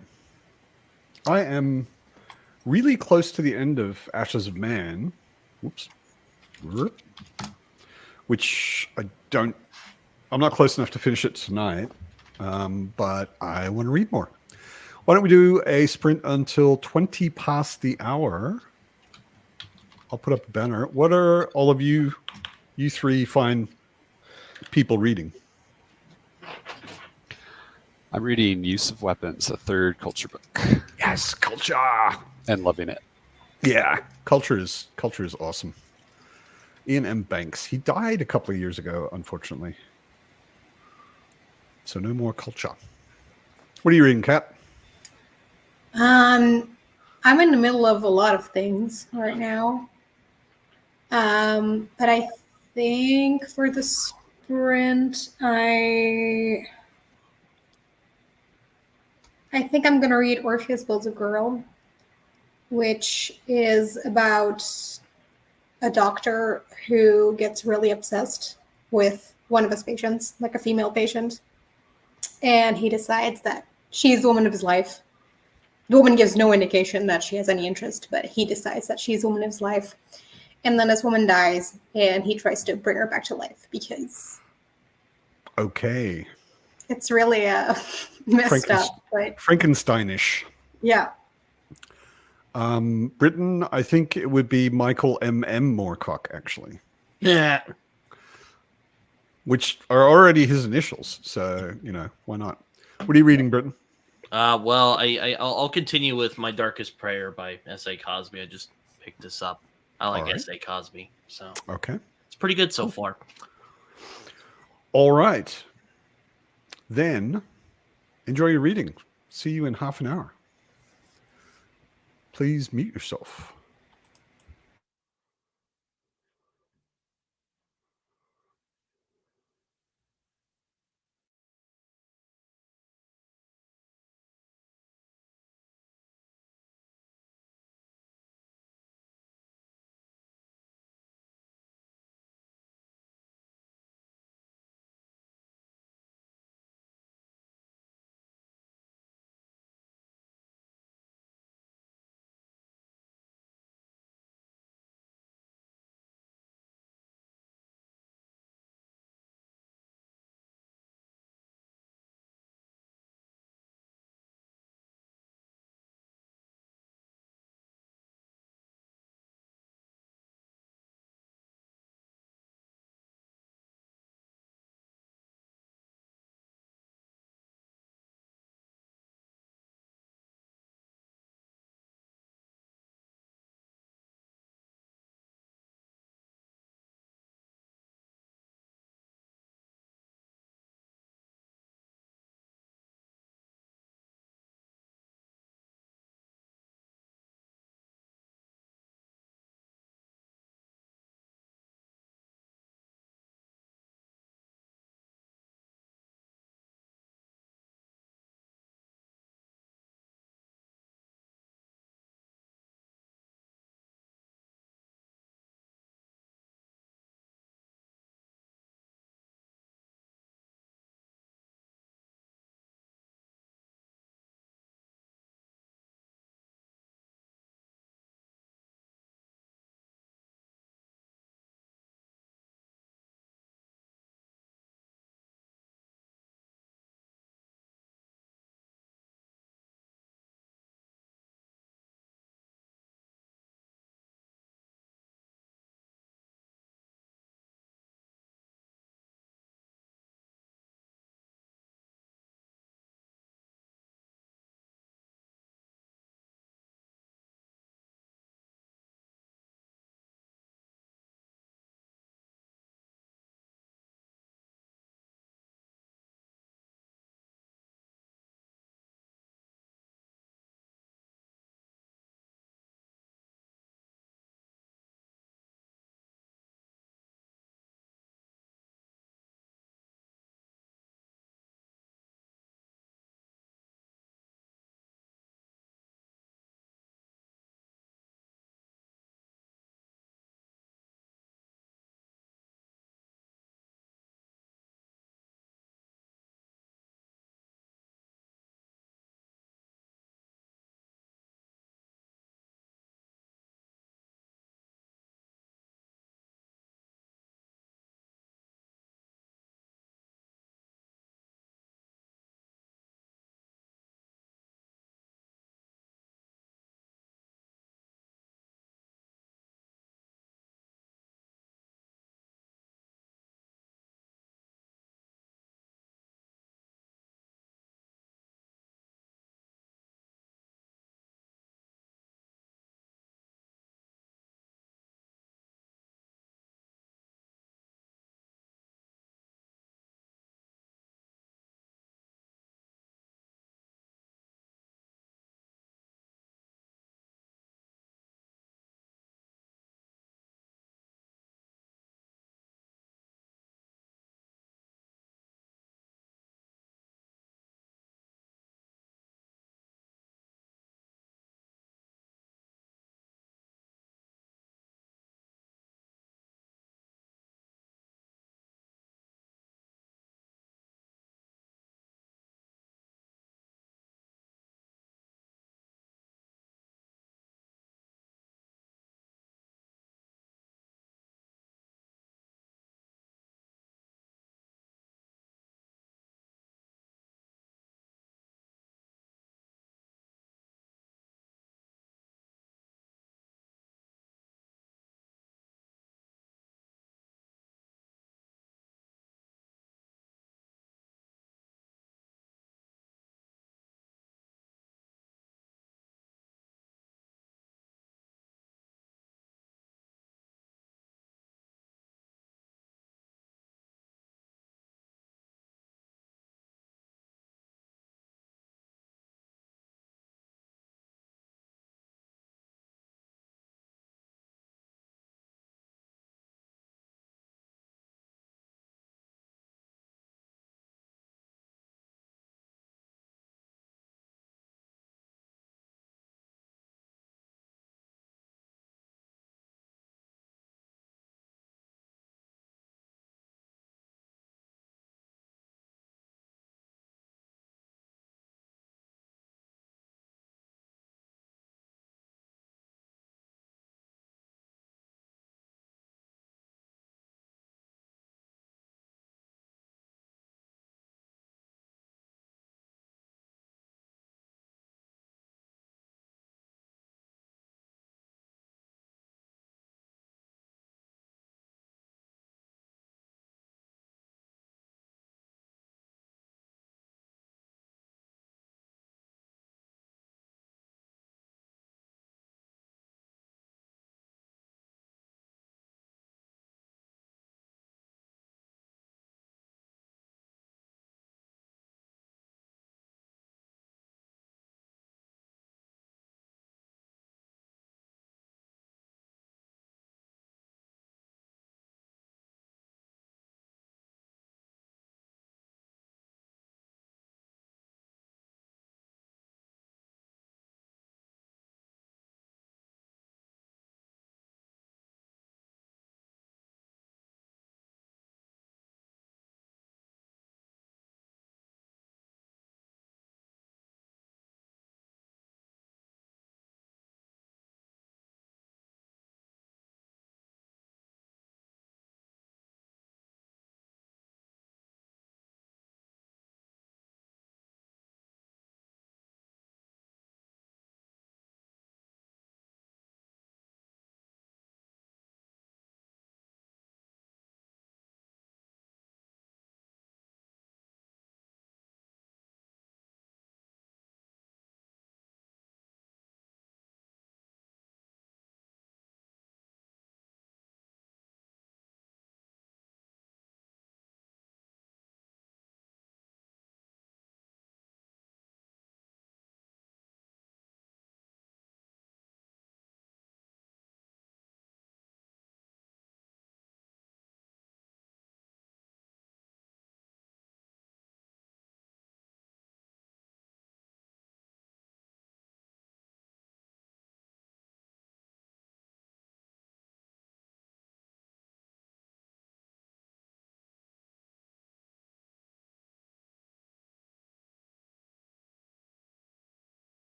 I am really close to the end of Ashes of Man. Whoops. Which I'm not close enough to finish it tonight, but I want to read more. Why don't we do a sprint until 20 past the hour? I'll put up a banner. What are all of you 3 fine people reading? I'm reading Use of Weapons, a 3rd culture book. Yes, culture. And loving it. Yeah, culture is awesome. Ian M. Banks. He died a couple of years ago, unfortunately. So no more culture. What are you reading, Kat? I'm in the middle of a lot of things right now. But I think for the sprint, I think I'm going to read Orpheus Builds a Girl, which is about a doctor who gets really obsessed with one of his patients, like a female patient. And he decides that she's the woman of his life. The woman gives no indication that she has any interest, but he decides that she's the woman of his life. And then this woman dies, and he tries to bring her back to life because... Okay. It's really messed up. But... Frankensteinish. Yeah. Britain, I think it would be Michael M.M. Moorcock, actually. Yeah. Which are already his initials. So, why not? What are you reading, Britain? Well, I'll continue with My Darkest Prayer by S.A. Cosby. I just picked this up. I like S.A. Cosby, so okay, it's pretty good so far. All right. Then, enjoy your reading. See you in half an hour. Please mute yourself.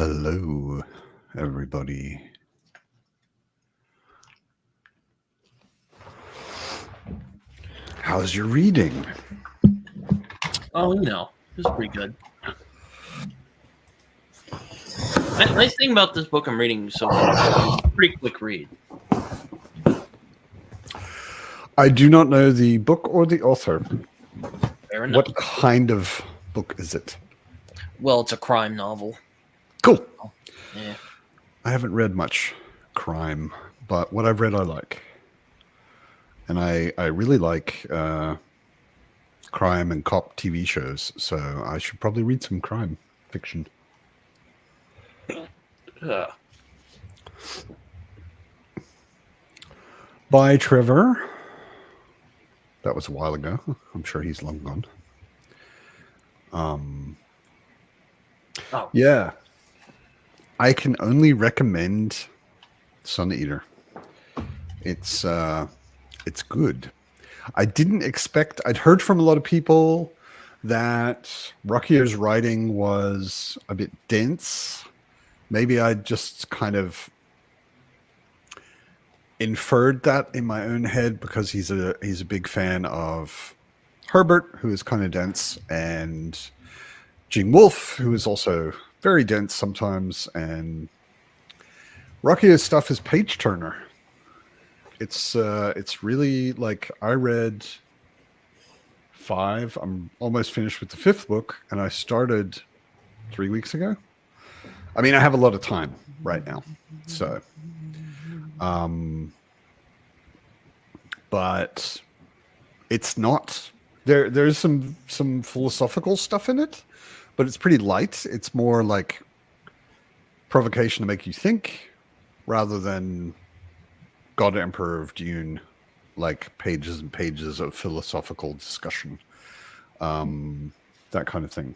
Hello, everybody. How's your reading? Oh, it was pretty good. Nice thing about this book I'm reading so far, it's a pretty quick read. I do not know the book or the author. Fair enough. What kind of book is it? Well, it's a crime novel. Cool. Yeah. I haven't read much crime, but what I've read I like. And I really like crime and cop TV shows, so I should probably read some crime fiction. By Trevor. That was a while ago. I'm sure he's long gone. Yeah. I can only recommend Sun Eater. It's good. I didn't expect. I'd heard from a lot of people that Ruckier's writing was a bit dense. Maybe I just kind of inferred that in my own head because he's a big fan of Herbert, who is kind of dense, and Gene Wolfe, who is also very dense sometimes, and Ruckier's stuff is page turner. It's really like I read 5. I'm almost finished with the 5th book, and I started 3 weeks ago. I mean, I have a lot of time right now, so. But it's not there. There's some philosophical stuff in it, but it's pretty light. It's more like provocation to make you think, rather than God Emperor of Dune, like pages and pages of philosophical discussion, that kind of thing.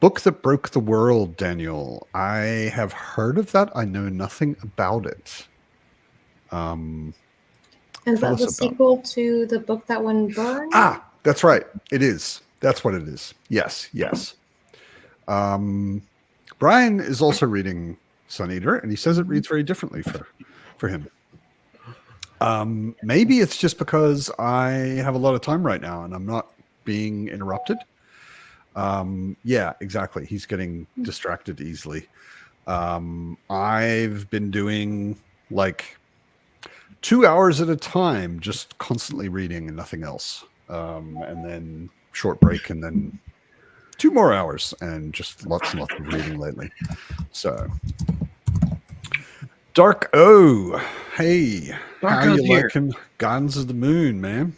Book That Broke the World, Daniel. I have heard of that. I know nothing about it. Is that the sequel to the book that one burned? Ah, that's right. It is. That's what it is. Yes. Brian is also reading Sun Eater, and he says it reads very differently for him. Maybe it's just because I have a lot of time right now and I'm not being interrupted. Yeah, exactly. He's getting distracted easily. I've been doing like 2 hours at a time, just constantly reading and nothing else. And then short break, and then 2 more hours, and just lots and lots of reading lately. So, Dark O, hey, Dark how O's you here. liking Gardens of the Moon, man?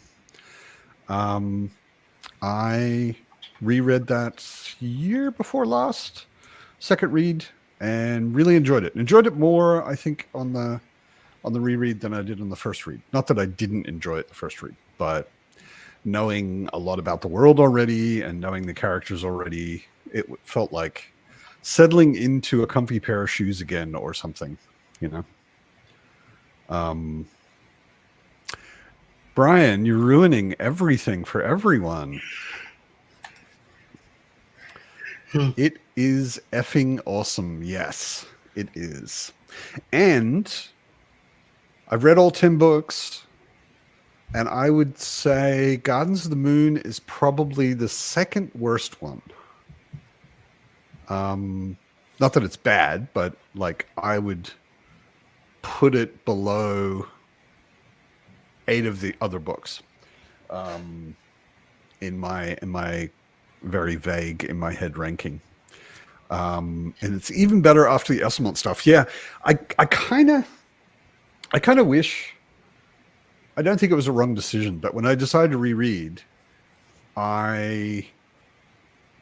I reread that year before last, second read, and really enjoyed it. Enjoyed it more, I think, on the reread than I did on the first read. Not that I didn't enjoy it the first read, but knowing a lot about the world already and knowing the characters already, it felt like settling into a comfy pair of shoes again or something, you know? Brian, you're ruining everything for everyone. It is effing awesome. Yes, it is. And I've read all 10 books, and I would say Gardens of the Moon is probably the second worst one. Not that it's bad, but like I would put it below 8 of the other books. In my very vague in my head ranking. And it's even better after the Esselmont stuff. Yeah, I kind of wish. I don't think it was a wrong decision, but when I decided to reread, I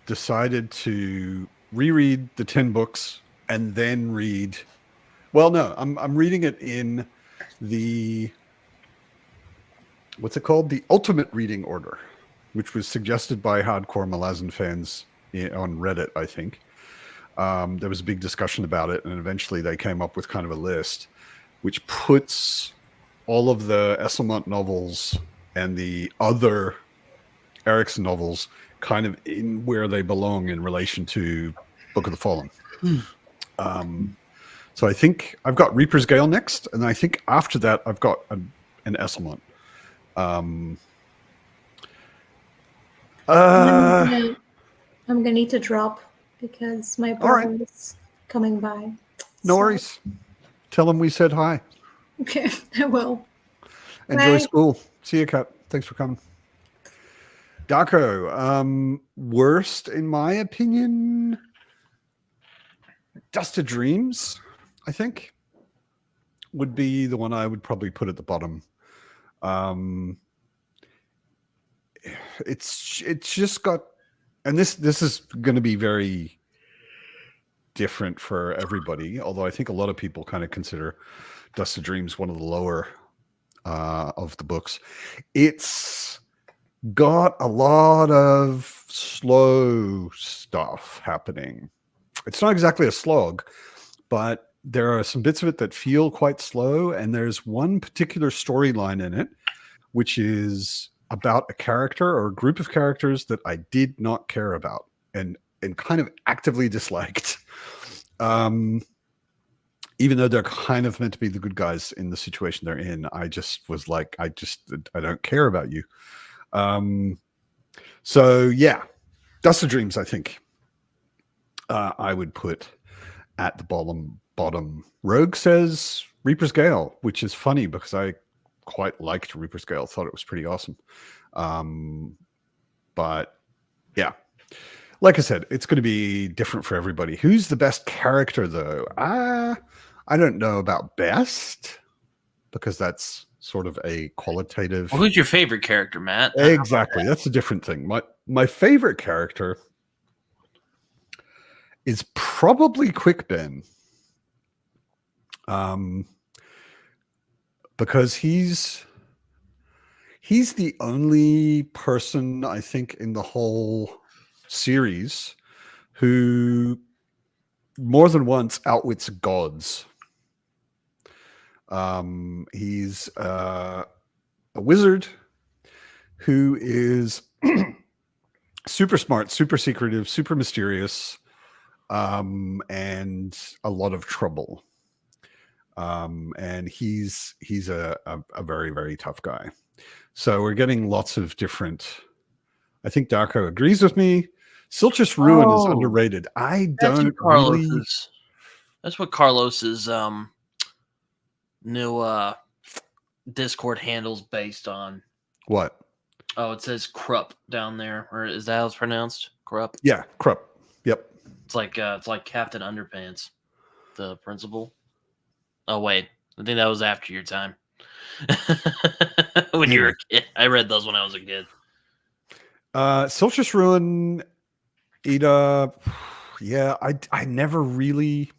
decided to reread the 10 books and then read. Well, no, I'm reading it in the, what's it called? The ultimate reading order, which was suggested by hardcore Malazan fans on Reddit, I think. There was a big discussion about it, and eventually they came up with kind of a list which puts all of the Esselmont novels and the other Erikson novels kind of in where they belong in relation to Book of the Fallen. So I think I've got Reaper's Gale next, and I think after that I've got an Esselmont. I'm gonna need to drop because my brother is coming by. No worries. Tell him we said hi. Okay, I will. Enjoy Bye. school. See you, Kat. Thanks for coming. Darko, worst in my opinion, Dust of Dreams, I think, would be the one I would probably put at the bottom. It's just got, and this is going to be very different for everybody, although I think a lot of people kind of consider Dust of Dreams one of the lower of the books. It's got a lot of slow stuff happening. It's not exactly a slog, but there are some bits of it that feel quite slow, and there's one particular storyline in it which is about a character or a group of characters that I did not care about and kind of actively disliked. Even though they're kind of meant to be the good guys in the situation they're in, I just was like, I don't care about you. So yeah, Dust of Dreams, I think I would put at the bottom. Rogue says Reaper's Gale, which is funny because I quite liked Reaper's Gale, thought it was pretty awesome. But yeah, like I said, it's going to be different for everybody. Who's the best character though? I don't know about best because that's sort of a qualitative. Well, who's your favorite character, Matt? Exactly. That's a different thing. My favorite character is probably Quick Ben. Because he's the only person I think in the whole series who more than once outwits gods. He's a wizard who is super smart, super secretive, super mysterious, and a lot of trouble. And he's a very, very tough guy. So we're getting lots of different. I think Darko agrees with me. Silchus Ruin is underrated. I don't really. That's what Carlos's new Discord handle's based on. What? Oh, it says Krupp down there, or is that how it's pronounced? Krupp. Yeah, Krupp. Yep. It's like Captain Underpants, the principal. Oh wait, I think that was after your time. When you were a kid, I read those when I was a kid. Silchus Ruin, Ida. Yeah, I never really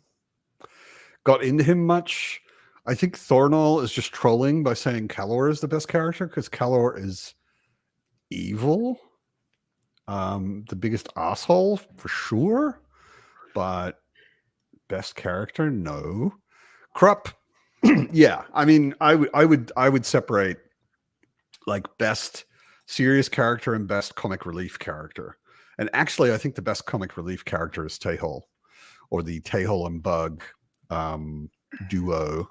got into him much. I think Thornall is just trolling by saying Calor is the best character because Calor is evil, the biggest asshole for sure, but best character, no. Krupp, yeah. I mean, I would separate like best serious character and best comic relief character. And actually, I think the best comic relief character is Tehol, or the Tehol and Bug duo.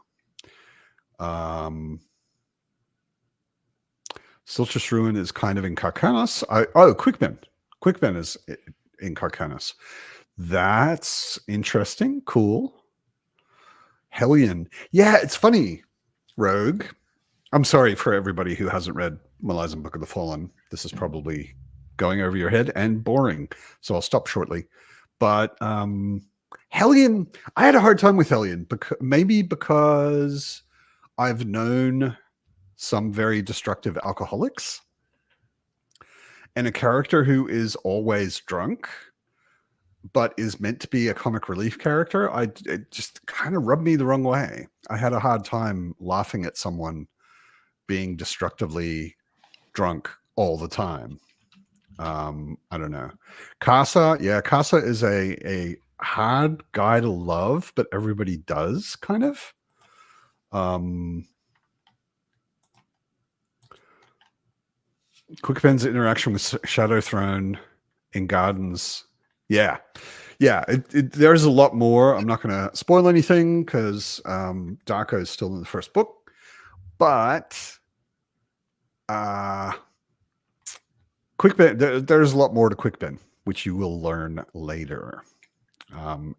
Silchus Ruin is kind of in Carcanos. Quick Ben is in Carcanos. That's interesting. Cool. Hellion. Yeah, it's funny. Rogue. I'm sorry for everybody who hasn't read Malazan Book of the Fallen. This is probably going over your head and boring. So I'll stop shortly. But Hellion, I had a hard time with Hellion. Maybe because I've known some very destructive alcoholics. And a character who is always drunk but is meant to be a comic relief character, it just kind of rubbed me the wrong way. I had a hard time laughing at someone being destructively drunk all the time. I don't know. Casa is a hard guy to love, but everybody does kind of. Quick Ben's interaction with Shadow Throne in Gardens. Yeah. Yeah, there's a lot more. I'm not going to spoil anything because Darko is still in the first book, but Quick Ben, there's a lot more to Quick Ben, which you will learn later.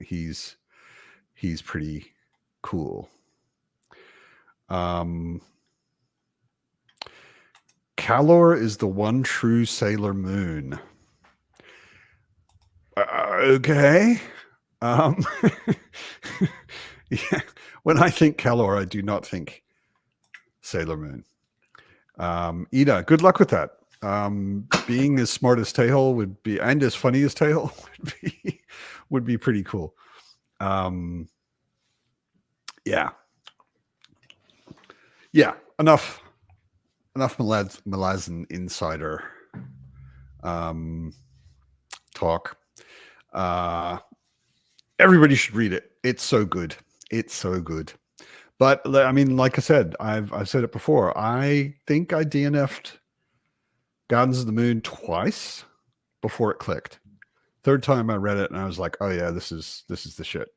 He's pretty cool. Calor is the one true Sailor Moon. Okay. Yeah. When I think Calor, I do not think Sailor Moon. Ida, good luck with that. Being as smart as Tail would be, and as funny as Tail would be pretty cool. Yeah. Enough Malazan insider talk. Everybody should read it. It's so good. But I mean, like I said, I've said it before. I think I DNF'd Gardens of the Moon twice before it clicked. Third time I read it and I was like, oh yeah, this is the shit.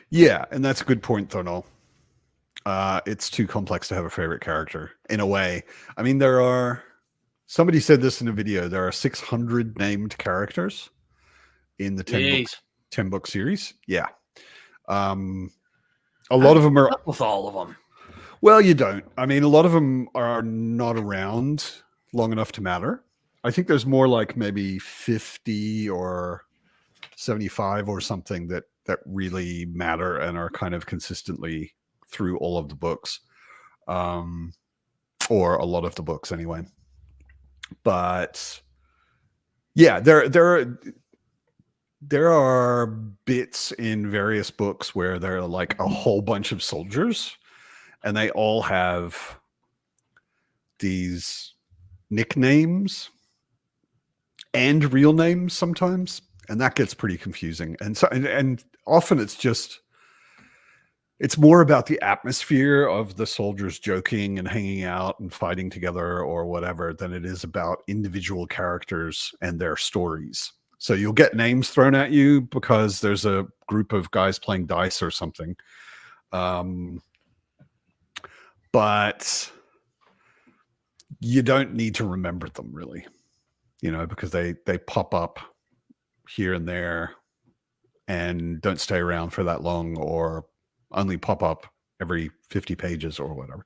Yeah, and that's a good point, Thornall. It's too complex to have a favorite character in a way. I mean, somebody said this in a video, there are 600 named characters in the 10 book series. Yeah. A lot of them are with all of them. Well, you don't. I mean, a lot of them are not around long enough to matter. I think there's more like maybe 50 or 75 or something that really matter and are kind of consistently through all of the books, or a lot of the books anyway. But yeah, there are bits in various books where there are like a whole bunch of soldiers and they all have these nicknames and real names sometimes, and that gets pretty confusing. And so and often it's more about the atmosphere of the soldiers joking and hanging out and fighting together or whatever than it is about individual characters and their stories. So you'll get names thrown at you because there's a group of guys playing dice or something. But you don't need to remember them really, because they pop up here and there and don't stay around for that long or only pop up every 50 pages or whatever.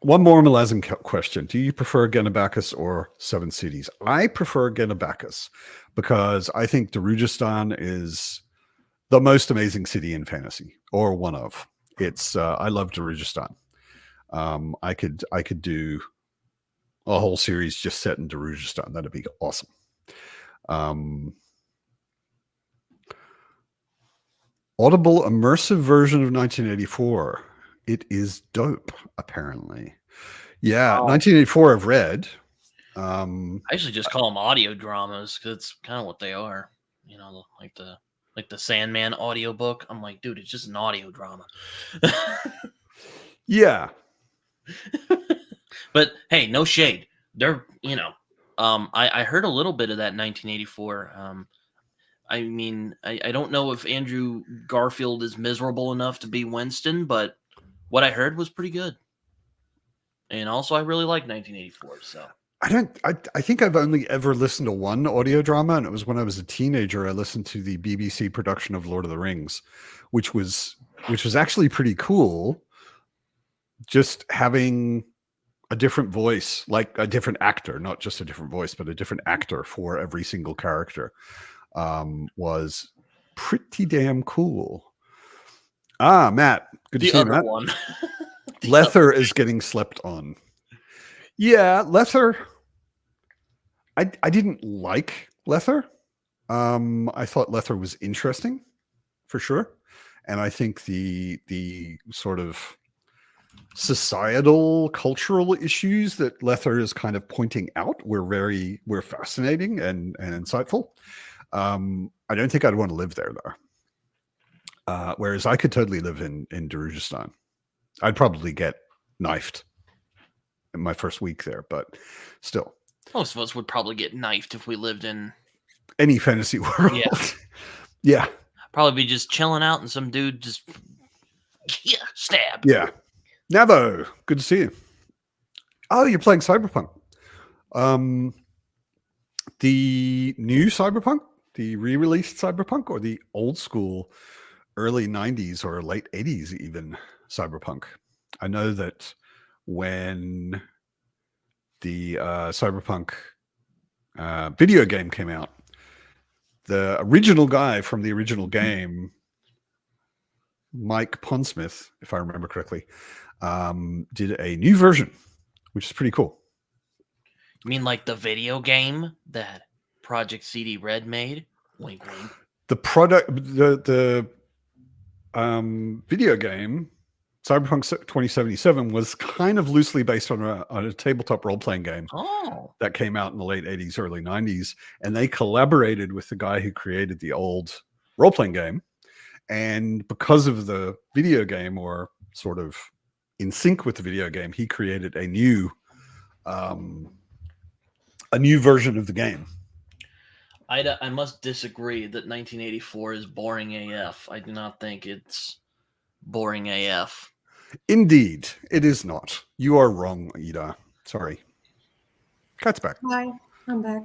One more Malazan question. Do you prefer Genabacchus or Seven Cities? I prefer Genabacchus because I think Darujistan is the most amazing city in fantasy, or one of. I love Darujistan. I could do a whole series just set in Darujistan. That'd be awesome. Audible immersive version of 1984. It is dope, apparently. Yeah, 1984 I've read. I usually just call them audio dramas because it's kind of what they are. Like the Sandman audiobook. I'm like, dude, it's just an audio drama. Yeah. But hey, no shade. They're, I heard a little bit of that 1984. I mean, I don't know if Andrew Garfield is miserable enough to be Winston, but what I heard was pretty good. And also, I really like 1984. So I think I've only ever listened to one audio drama, and it was when I was a teenager. I listened to the BBC production of Lord of the Rings, which was actually pretty cool. Just having a different voice, like a different actor, not just a different voice, but a different actor for every single character, was pretty damn cool. Matt, good to see you, Matt. One. Lether is getting slept on. Yeah, Lether. I didn't like Lether. I thought Lether was interesting, for sure, and I think the sort of societal, cultural issues that Lether is kind of pointing out were fascinating and insightful. I don't think I'd want to live there though. Whereas I could totally live in Darujistan. I'd probably get knifed in my first week there, but still. Most of us would probably get knifed if we lived in any fantasy world. Yeah. Yeah. Probably be just chilling out and some dude just stab. Yeah. Navo, good to see you. Oh, you're playing Cyberpunk. The new Cyberpunk, the re-released Cyberpunk, or the old school early 90s or late 80s even Cyberpunk? I know that when the Cyberpunk video game came out, the original guy from the original game, Mike Pondsmith, if I remember correctly, did a new version, which is pretty cool. You mean like the video game that Project CD Red made? Wink, wink. The product, the video game, Cyberpunk 2077, was kind of loosely based on a tabletop role-playing game that came out in the late 80s, early 90s. And they collaborated with the guy who created the old role-playing game. And because of the video game, or sort of in sync with the video game, he created a new version of the game. I must disagree that 1984 is boring AF. I do not think it's boring AF. Indeed, it is not. You are wrong, Ida. Sorry. Cat's back. Hi, I'm back.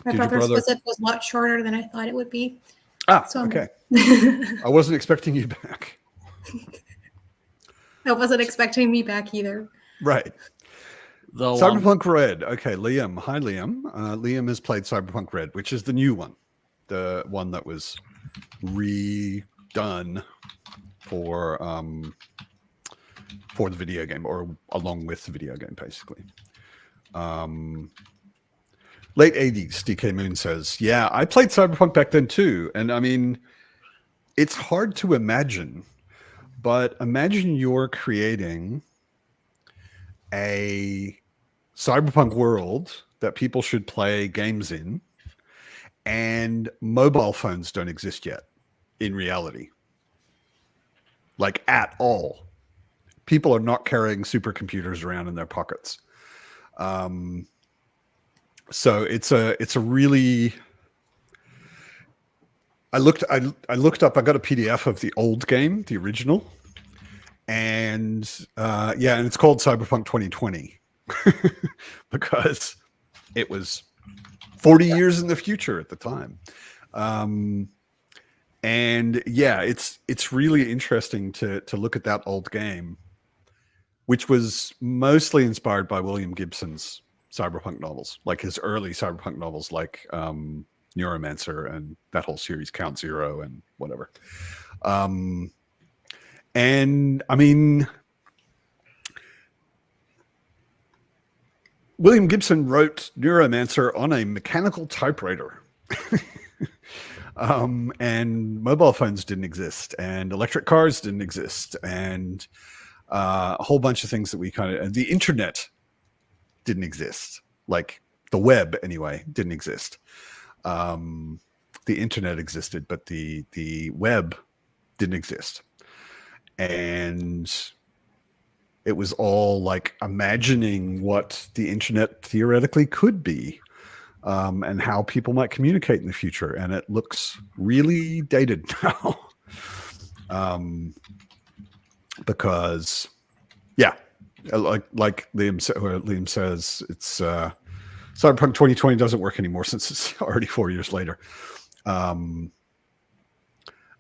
My brother's visit was a lot shorter than I thought it would be. So okay. I wasn't expecting you back. I wasn't expecting me back either. Right. Cyberpunk Red. Okay, Liam. Hi, Liam. Liam has played Cyberpunk Red, which is the new one. The one that was redone for the video game, or along with the video game, basically. Late 80s, DK Moon says, yeah, I played Cyberpunk back then too. And I mean, it's hard to imagine, but imagine you're creating a cyberpunk world that people should play games in, and mobile phones don't exist yet in reality. Like, at all. People are not carrying supercomputers around in their pockets. So it's a really, I looked up, I got a PDF of the old game, the original. And and it's called Cyberpunk 2020 because it was 40 years in the future at the time. And yeah, it's really interesting to look at that old game, which was mostly inspired by William Gibson's cyberpunk novels, like his early cyberpunk novels, like Neuromancer and that whole series, Count Zero and whatever. And I mean, William Gibson wrote Neuromancer on a mechanical typewriter. And mobile phones didn't exist, and electric cars didn't exist, and a whole bunch of things that we the internet didn't exist. Like the web, anyway, didn't exist. The internet existed, but the web didn't exist. And it was all like imagining what the internet theoretically could be, and how people might communicate in the future. And it looks really dated now. Because, yeah, like Liam says, it's Cyberpunk 2020 doesn't work anymore since it's already 4 years later. I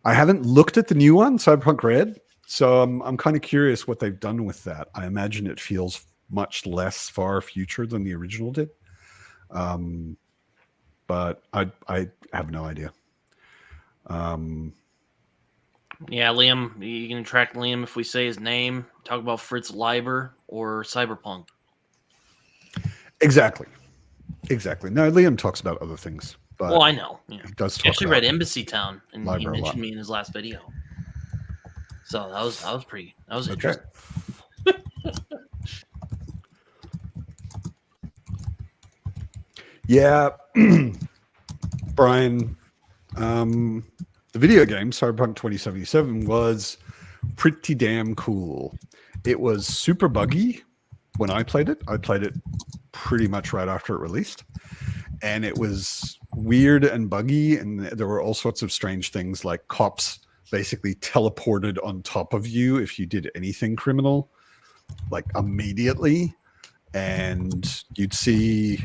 haven't looked at the new one, Cyberpunk Red. So I'm kind of curious what they've done with that. I imagine it feels much less far future than the original did. But I have no idea. Yeah, Liam, you can track Liam if we say his name. Talk about Fritz Leiber or Cyberpunk. Exactly. No, Liam talks about other things. But well, I know. Yeah. He does talk he actually about read Embassy Town, and Leiber he mentioned me in his last video. So that was interesting. Yeah, Brian, the the video game Cyberpunk 2077 was pretty damn cool. It was super buggy when I played it. I played it pretty much right after it released, and it was weird and buggy, and there were all sorts of strange things, like cops basically teleported on top of you if you did anything criminal, like immediately, and you'd see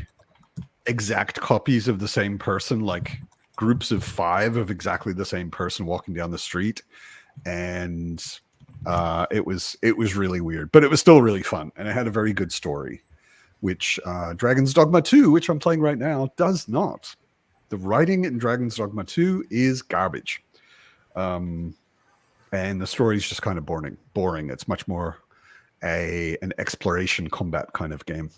exact copies of the same person, like groups of 5 of exactly the same person walking down the street, and it was really weird, but it was still really fun, and it had a very good story, which Dragon's Dogma 2, which I'm playing right now, does not. The writing in Dragon's Dogma 2 is garbage, and the story is just kind of boring. It's much more an exploration combat kind of game,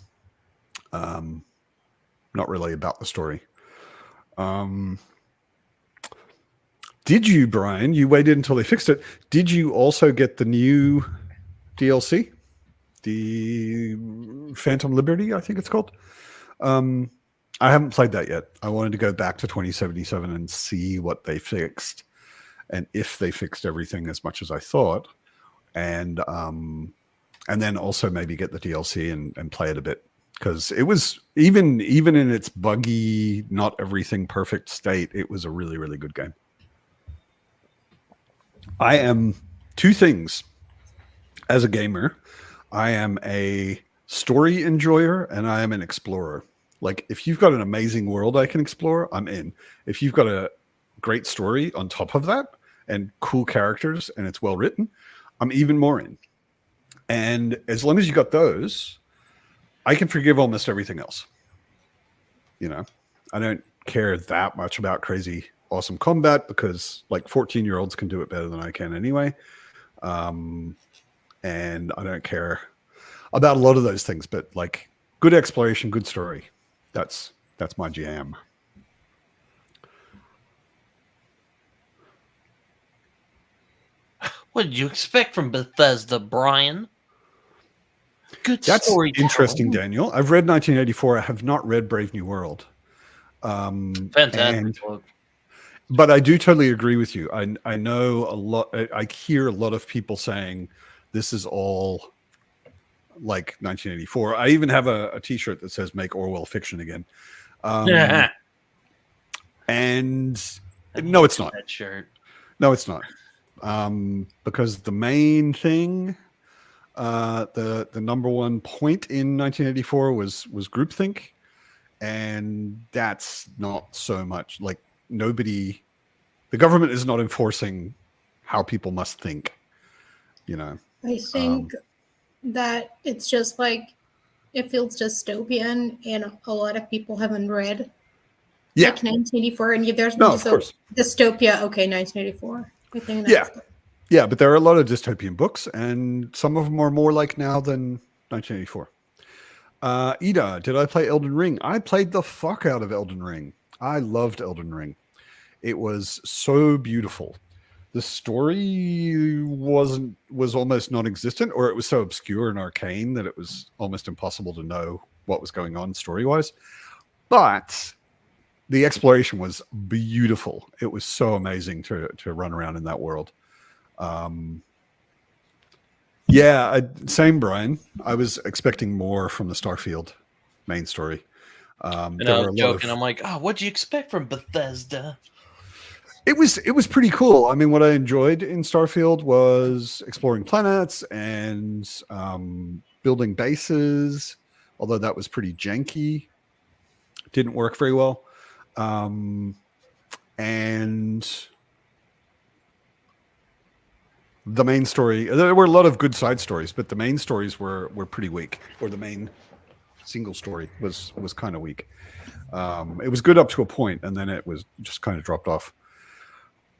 not really about the story. Did you, Brian? You waited until they fixed it. Did you also get the new DLC, the Phantom Liberty, I think it's called? I haven't played that yet. I wanted to go back to 2077 and see what they fixed, and if they fixed everything as much as I thought, and then also maybe get the DLC and play it a bit, because it was even in its buggy, not everything perfect state, it was a really, really good game. I am 2 things as a gamer. I am a story enjoyer and I am an explorer. Like, if you've got an amazing world I can explore, I'm in. If you've got a great story on top of that and cool characters and it's well written, I'm even more in. And as long as you got those, I can forgive almost everything else. You know, I don't care that much about crazy awesome combat, because like 14-year-olds can do it better than I can anyway. And I don't care about a lot of those things, but like good exploration, good story. That's my jam. What did you expect from Bethesda, Brian? Good That's story. Interesting, Daniel. I've read 1984. I have not read Brave New World. Fantastic book. But I do totally agree with you. I know a lot. I hear a lot of people saying this is all like 1984. I even have a T-shirt that says "Make Orwell Fiction Again." And no, it's not. That shirt. No, it's not. Because the main thing, the number one point in 1984 was groupthink, and that's not so much like. The government is not enforcing how people must think, you know. I think that it's just like, it feels dystopian, and a lot of people haven't read like 1984, and there's been dystopia. Okay, 1984. I think that's yeah, but there are a lot of dystopian books, and some of them are more like now than 1984. Ida, did I play Elden Ring? I played the fuck out of Elden Ring. I loved Elden Ring. It was so beautiful. The story was almost non-existent, or it was so obscure and arcane that it was almost impossible to know what was going on story-wise. But the exploration was beautiful. It was so amazing to run around in that world. Same, Brian. I was expecting more from the Starfield main story. And I was joking. I'm like, what'd you expect from Bethesda? It was pretty cool. I mean, what I enjoyed in Starfield was exploring planets and building bases, although that was pretty janky. Didn't work very well. And the main story, there were a lot of good side stories, but the main stories were pretty weak, or the main single story was kind of weak. It was good up to a point, and then it was just kind of dropped off.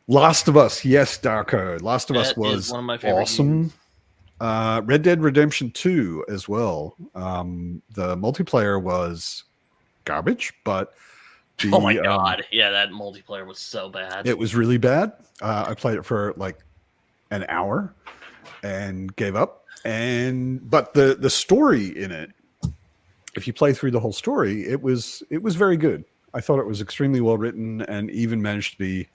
Last of Us, yes, Darko. Last of Us was one of my favorite awesome. Red Dead Redemption 2 as well. The multiplayer was garbage, but oh my god, yeah, that multiplayer was so bad. It was really bad. I played it for like an hour and gave up. But the story in it, if you play through the whole story, it was very good. I thought it was extremely well written, and even managed to be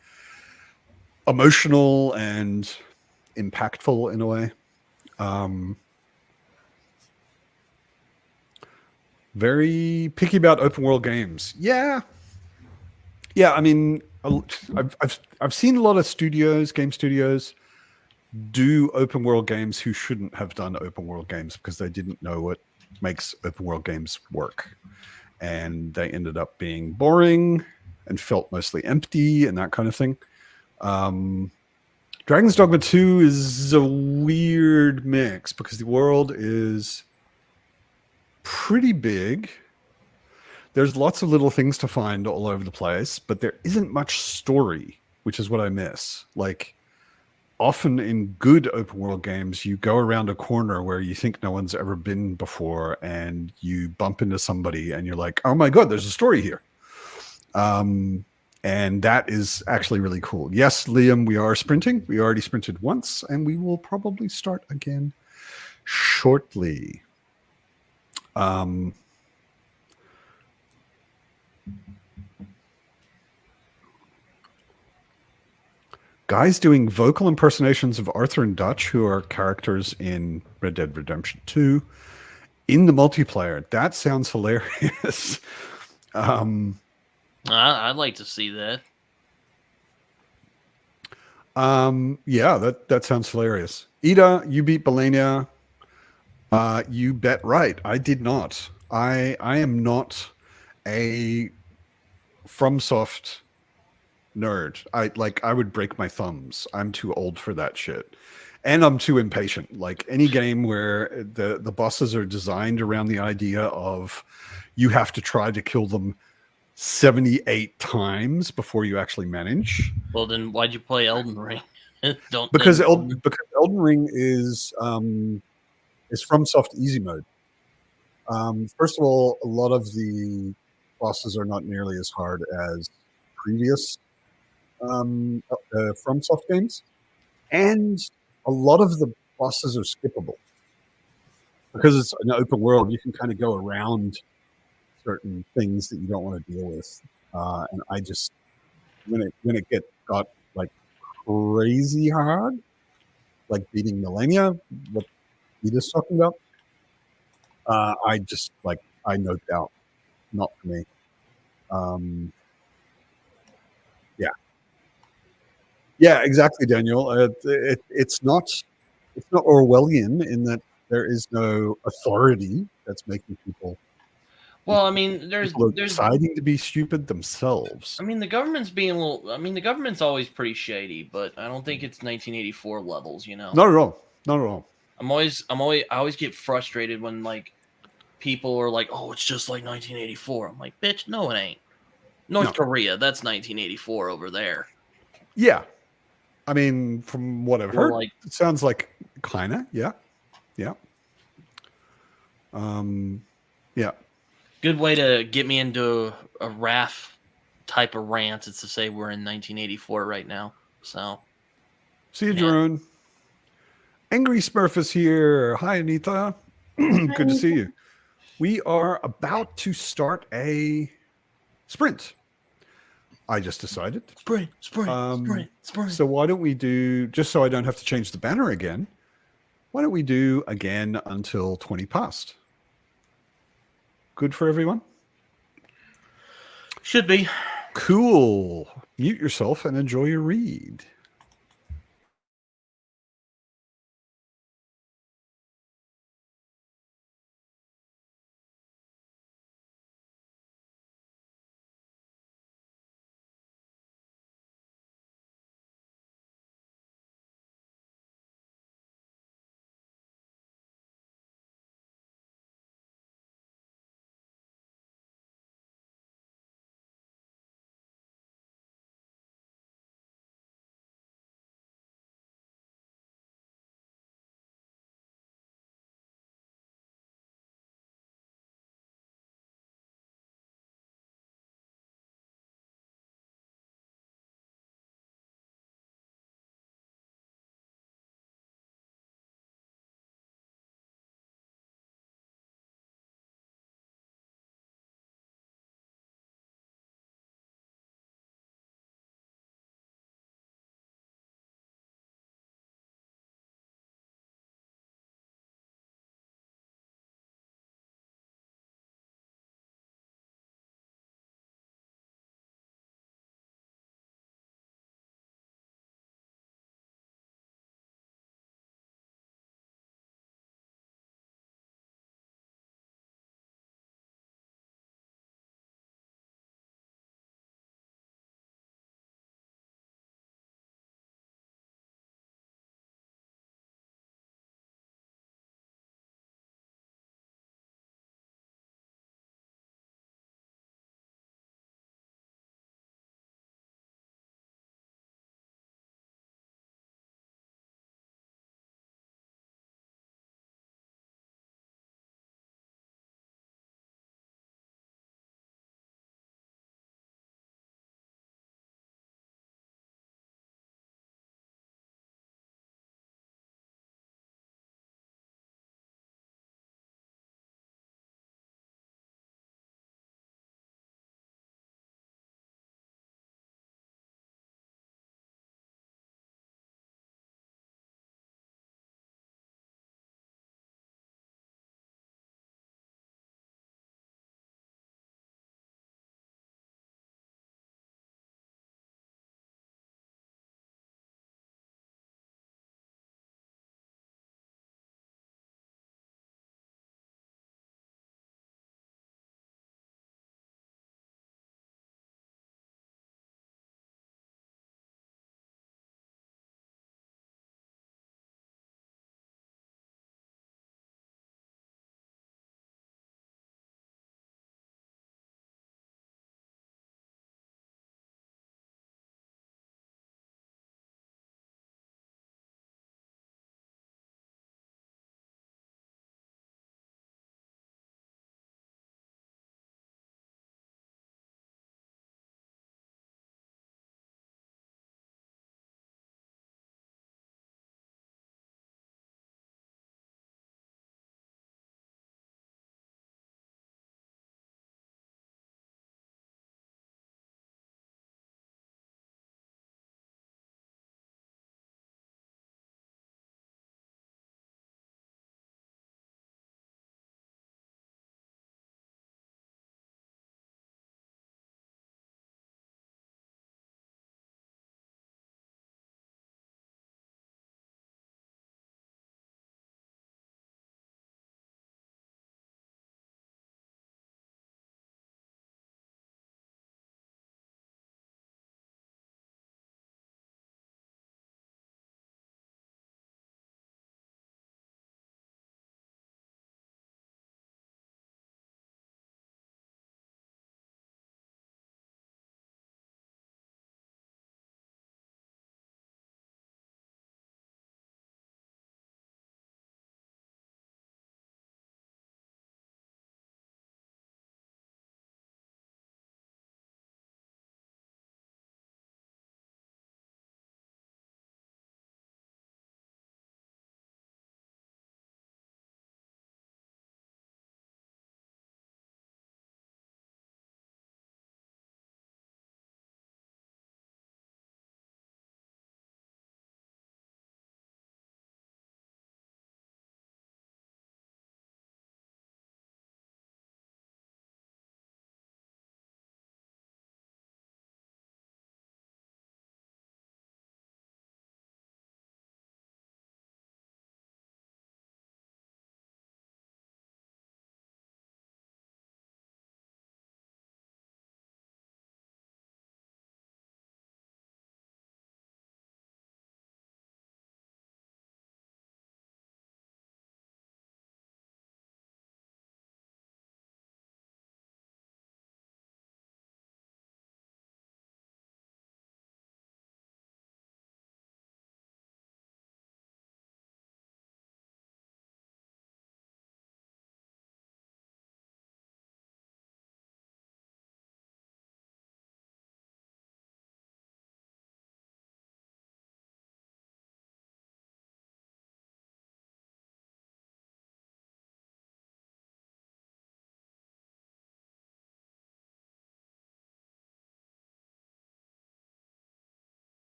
emotional and impactful in a way. Very picky about open world games. Yeah. I mean, I've seen a lot of game studios, do open world games who shouldn't have done open world games because they didn't know what makes open world games work, and they ended up being boring and felt mostly empty and that kind of thing. Dragon's Dogma 2 is a weird mix because the world is pretty big. There's lots of little things to find all over the place, but there isn't much story, which is what I miss. Like, often in good open world games, you go around a corner where you think no one's ever been before, and you bump into somebody and you're like, oh my God, there's a story here. And that is actually really cool. Yes, Liam, we are sprinting. We already sprinted once, and we will probably start again shortly. Guys doing vocal impersonations of Arthur and Dutch, who are characters in Red Dead Redemption 2, in the multiplayer. That sounds hilarious. I'd like to see that. Yeah, that sounds hilarious. Ida, you beat Belania. You bet right. I did not. I am not a FromSoft nerd. I would break my thumbs. I'm too old for that shit. And I'm too impatient. Like, any game where the bosses are designed around the idea of you have to try to kill them 78 times before you actually manage. Well, then why'd you play Elden Ring? Because Elden Ring is FromSoft easy mode. First of all, a lot of the bosses are not nearly as hard as previous FromSoft games, and a lot of the bosses are skippable because it's an open world. You can kind of go around certain things that you don't want to deal with, and I just when it got like crazy hard, like beating Millennia, what Edith's talking about, I just I noped out. Not for me. Yeah, exactly, Daniel. It's not Orwellian in that there is no authority that's making people. Well, I mean, there's deciding to be stupid themselves. I mean, the government's being a little. I mean, the government's always pretty shady, but I don't think it's 1984 levels. You know, not at all. Not at all. I always get frustrated when like people are like, "Oh, it's just like 1984." I'm like, "Bitch, no, it ain't. North Korea, that's 1984 over there." Yeah, I mean, from what I've heard, it sounds like kinda. Yeah. Yeah. Good way to get me into a RAF type of rant is to say we're in 1984 right now. So, see you, Jerome. Angry Smurf is here. Hi, Anita. Good to see you. We are about to start a sprint. I just decided. Sprint. So why don't we do, just so I don't have to change the banner again, why don't we do again until 20 past? Good for everyone? Should be. Cool. Mute yourself and enjoy your read.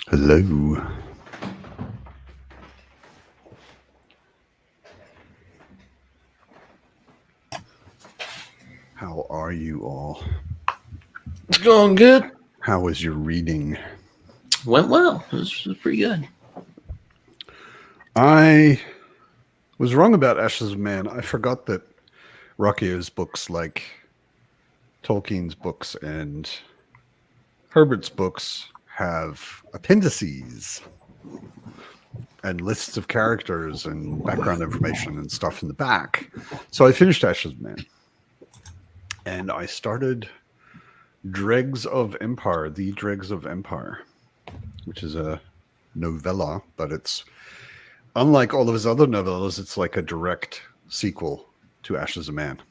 Hello. How are you all? It's going good. How was your reading? Went well. It was pretty good. I was wrong about Ashes of Man. I forgot that Rocchio's books, like Tolkien's books and Herbert's books, have appendices and lists of characters and background information and stuff in the back. So I finished Ashes of Man. And I started Dregs of Empire, The Dregs of Empire, which is a novella, but it's unlike all of his other novellas, it's like a direct sequel to Ashes of Man.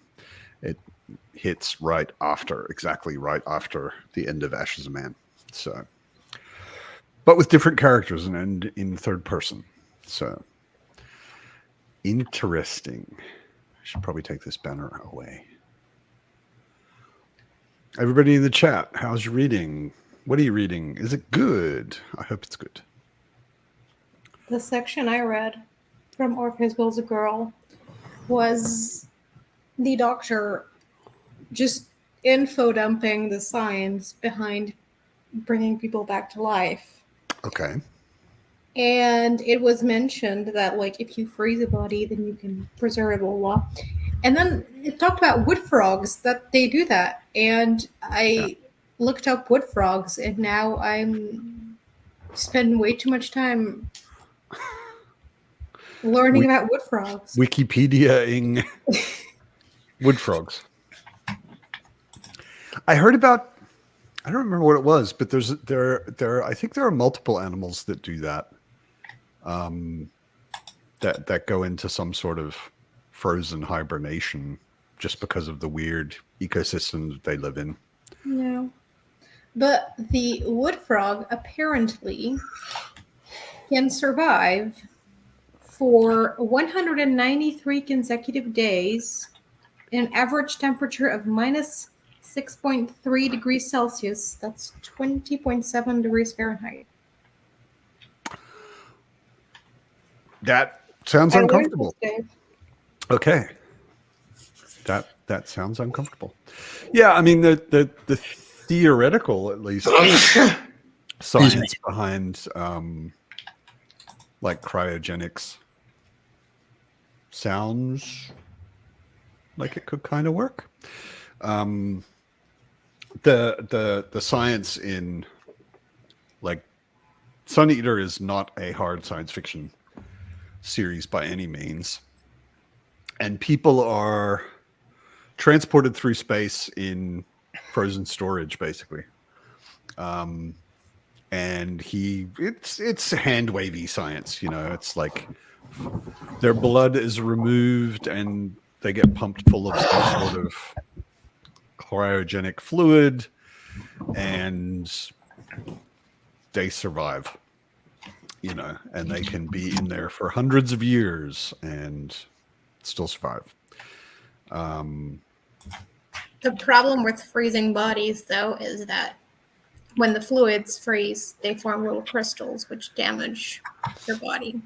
It hits exactly right after the end of Ashes of Man. So, but with different characters and in third person. So, interesting. I should probably take this banner away. Everybody in the chat, how's your reading? What are you reading? Is it good? I hope it's good. The section I read from Orpheus Will's a Girl was the doctor just info dumping the science behind bringing people back to life. Okay. And it was mentioned that, like, if you freeze a body, then you can preserve it, blah, blah. And then it talked about wood frogs, that they do that. And I looked up wood frogs, and now I'm spending way too much time learning about wood frogs. Wikipedia-ing wood frogs. I heard about, I don't remember what it was, but I think there are multiple animals that do that. That go into some sort of frozen hibernation just because of the weird ecosystem that they live in. No. But the wood frog apparently can survive for 193 consecutive days in an average temperature of minus 6.3 degrees Celsius. That's 20.7 degrees Fahrenheit. That sounds I uncomfortable. Okay. That sounds uncomfortable. Yeah, I mean the theoretical, at least, science behind like cryogenics sounds like it could kind of work. The science in, like, Sun Eater is not a hard science fiction series by any means, and people are transported through space in frozen storage, basically. And it's hand wavy science, you know. It's like their blood is removed and they get pumped full of some sort of cryogenic fluid, and they survive, you know, and they can be in there for hundreds of years and still survive. The problem with freezing bodies, though, is that when the fluids freeze, they form little crystals which damage your body.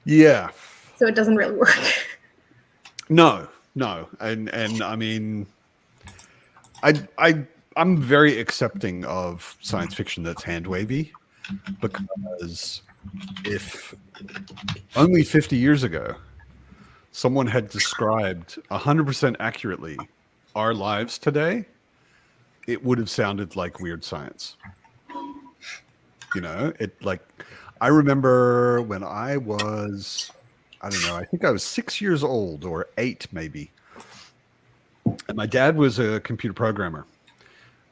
Yeah. So it doesn't really work. No. And I mean, I'm very accepting of science fiction that's hand wavy, because if only 50 years ago someone had described 100% accurately our lives today, it would have sounded like weird science. You know, I remember when I was, I don't know, I think I was 6 years old or 8 maybe. And my dad was a computer programmer,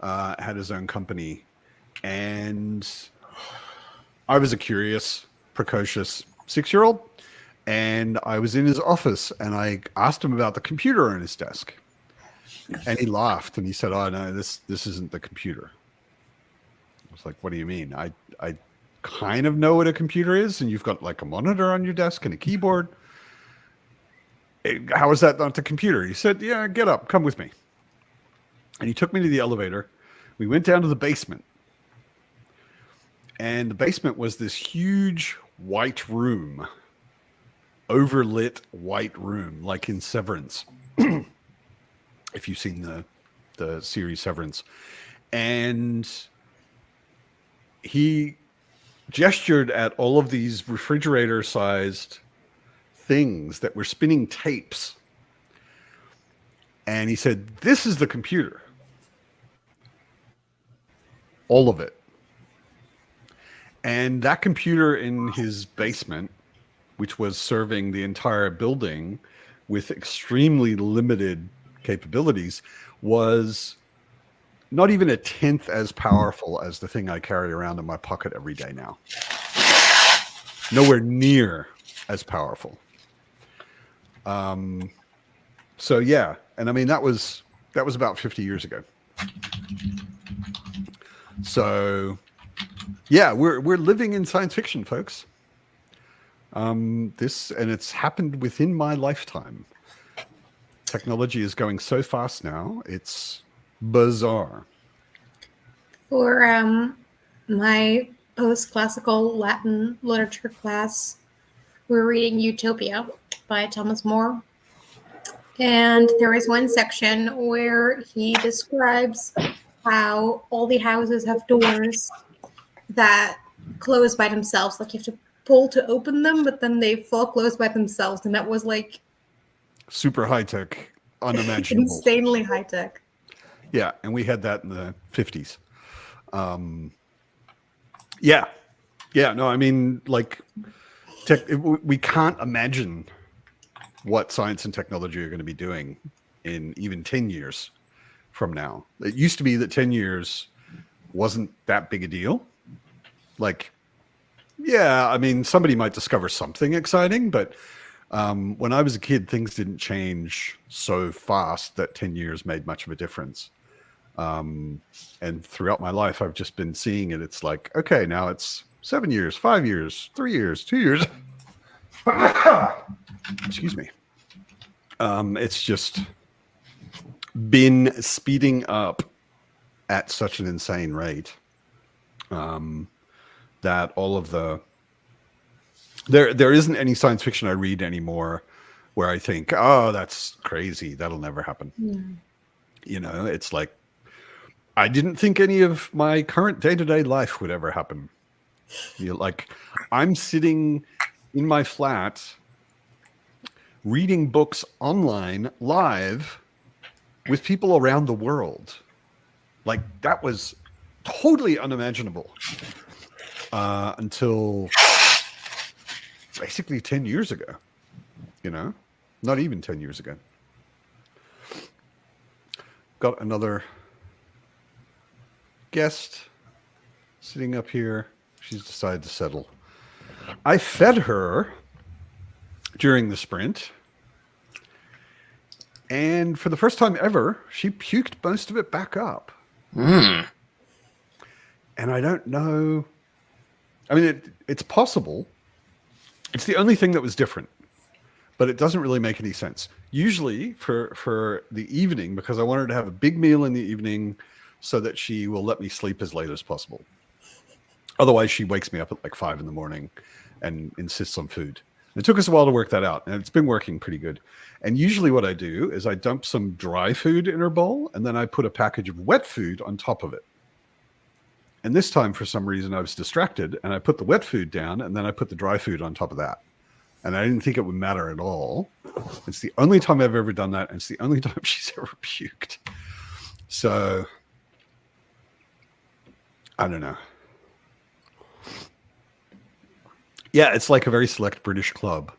had his own company. And I was a curious, precocious 6-year-old. And I was in his office and I asked him about the computer on his desk. And he laughed and he said, "Oh no, this isn't the computer." I was like, "What do you mean? I kind of know what a computer is, and you've got like a monitor on your desk and a keyboard. How is that not the computer?" He said, "Yeah, get up, come with me." And he took me to the elevator. We went down to the basement. And the basement was this huge white room, overlit white room, like in Severance. If you've seen the series Severance. And he gestured at all of these refrigerator-sized things that were spinning tapes. And he said, "This is the computer. All of it." And that computer in his basement, which was serving the entire building with extremely limited capabilities, was not even a tenth as powerful as the thing I carry around in my pocket every day now. Nowhere near as powerful. So yeah, and I mean that was about 50 years ago. So yeah, we're living in science fiction, folks. And it's happened within my lifetime. Technology is going so fast now, it's bizarre. For my post-classical Latin literature class, we're reading Utopia by Thomas More. And there is one section where he describes how all the houses have doors that close by themselves. Like you have to pull to open them, but then they fall closed by themselves. And that was like super high-tech, unimaginable. Insanely high-tech. Yeah, and we had that in the 50s. Yeah, no, I mean, like, we can't imagine what science and technology are going to be doing in even 10 years from now. It used to be that 10 years wasn't that big a deal. Like, yeah, I mean, somebody might discover something exciting, but when I was a kid, things didn't change so fast that 10 years made much of a difference. And throughout my life, I've just been seeing it. It's like, okay, now it's 7 years, 5 years, 3 years, 2 years. Excuse me. It's just been speeding up at such an insane rate that all of there isn't any science fiction I read anymore where I think, oh, that's crazy. That'll never happen. Yeah. You know, it's like, I didn't think any of my current day-to-day life would ever happen. You know, like, I'm sitting in my flat reading books online live with people around the world. Like, that was totally unimaginable until basically 10 years ago, you know, not even 10 years ago. Got another guest sitting up here. She's decided to settle. I fed her during the sprint, and for the first time ever, she puked most of it back up. And I don't know. I mean, it's possible. It's the only thing that was different, but it doesn't really make any sense. Usually for the evening, because I want her to have a big meal in the evening so that she will let me sleep as late as possible. Otherwise, she wakes me up at like 5 a.m. and insists on food. It took us a while to work that out, and it's been working pretty good. And usually what I do is I dump some dry food in her bowl, and then I put a package of wet food on top of it. And this time, for some reason, I was distracted, and I put the wet food down, and then I put the dry food on top of that. And I didn't think it would matter at all. It's the only time I've ever done that, and it's the only time she's ever puked. So, I don't know. Yeah, it's like a very select British club.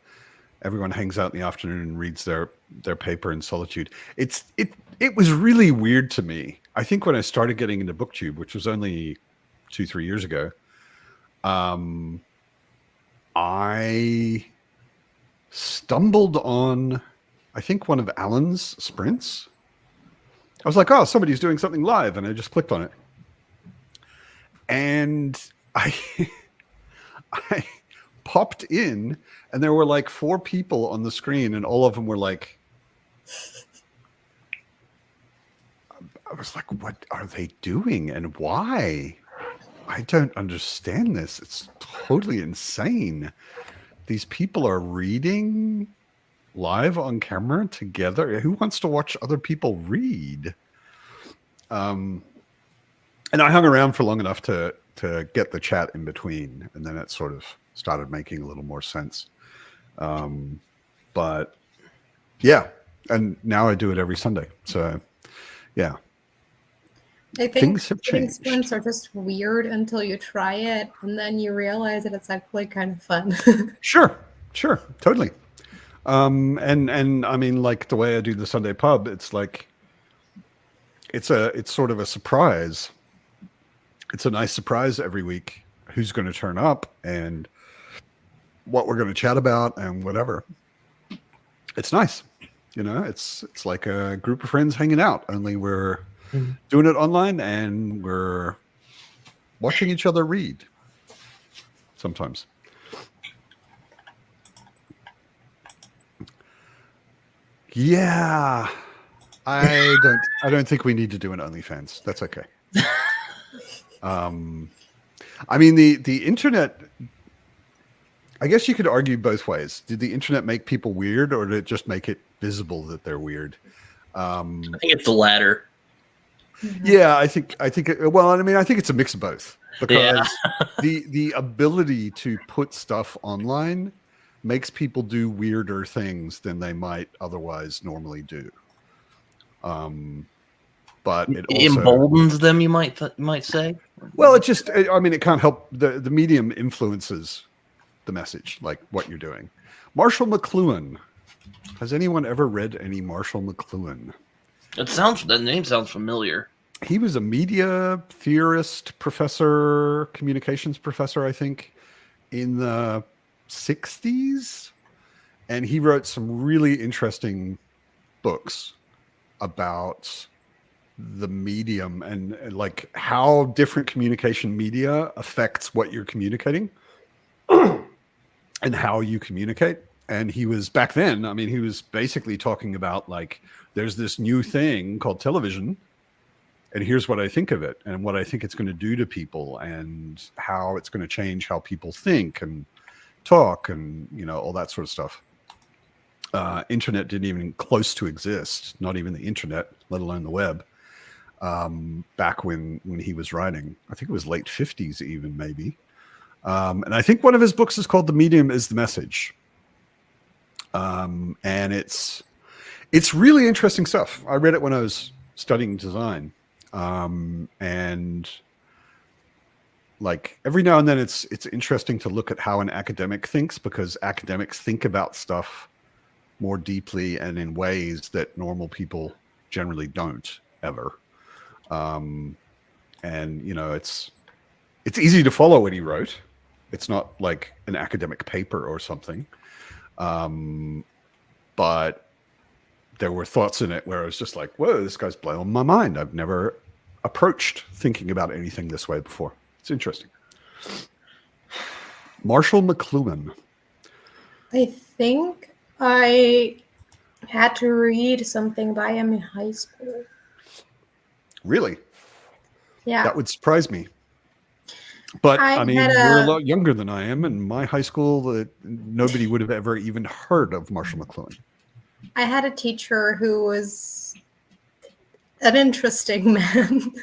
Everyone hangs out in the afternoon and reads their paper in solitude. It was really weird to me. I think when I started getting into BookTube, which was only 2-3 years ago, I stumbled on, I think, one of Alan's sprints. I was like, oh, somebody's doing something live, and I just clicked on it. And I popped in, and there were like 4 people on the screen, and all of them were like, I was like, what are they doing and why? I don't understand this. It's totally insane. These people are reading live on camera together. Who wants to watch other people read? And I hung around for long enough to get the chat in between, and then it sort of started making a little more sense. But yeah, and now I do it every Sunday. So yeah. I think things have reading changed. sprints are just weird until you try it, and then you realize that it's actually kind of fun. Sure, totally. And I mean, like the way I do the Sunday pub, it's like it's sort of a surprise. It's a nice surprise every week. Who's going to turn up and what we're going to chat about and whatever. It's nice, you know. It's like a group of friends hanging out. Only we're doing it online and we're watching each other read. Sometimes. Yeah, I don't think we need to do an OnlyFans. That's okay. I mean, the internet, I guess you could argue both ways. Did the internet make people weird, or did it just make it visible that they're weird? I think it's the latter. Yeah, I think well, I mean, I think it's a mix of both, because the ability to put stuff online makes people do weirder things than they might otherwise normally do. But it also emboldens them, you might say. Well, it just, I mean, it can't help. The medium influences the message, like what you're doing. Marshall McLuhan. Has anyone ever read any Marshall McLuhan? That name sounds familiar. He was a media theorist, professor, communications professor, I think, in the 60s. And he wrote some really interesting books about the medium and like how different communication media affects what you're communicating and how you communicate. And he was back then, I mean, he was basically talking about like, there's this new thing called television, and here's what I think of it and what I think it's going to do to people and how it's going to change how people think and talk and, you know, all that sort of stuff. Internet didn't even close to exist, not even the internet, let alone the web. Back when he was writing, I think it was late 50s even, maybe. And I think one of his books is called The Medium is the Message. And it's really interesting stuff. I read it when I was studying design. And like every now and then it's interesting to look at how an academic thinks, because academics think about stuff more deeply and in ways that normal people generally don't ever. And you know, it's easy to follow what he wrote. It's not like an academic paper or something. But there were thoughts in it where I was just like, whoa, this guy's blowing my mind. I've never approached thinking about anything this way before. It's interesting. Marshall McLuhan. I think I had to read something by him in high school. Really? Yeah. That would surprise me. But I mean, you're a lot younger than I am. In my high school, nobody would have ever even heard of Marshall McLuhan. I had a teacher who was an interesting man.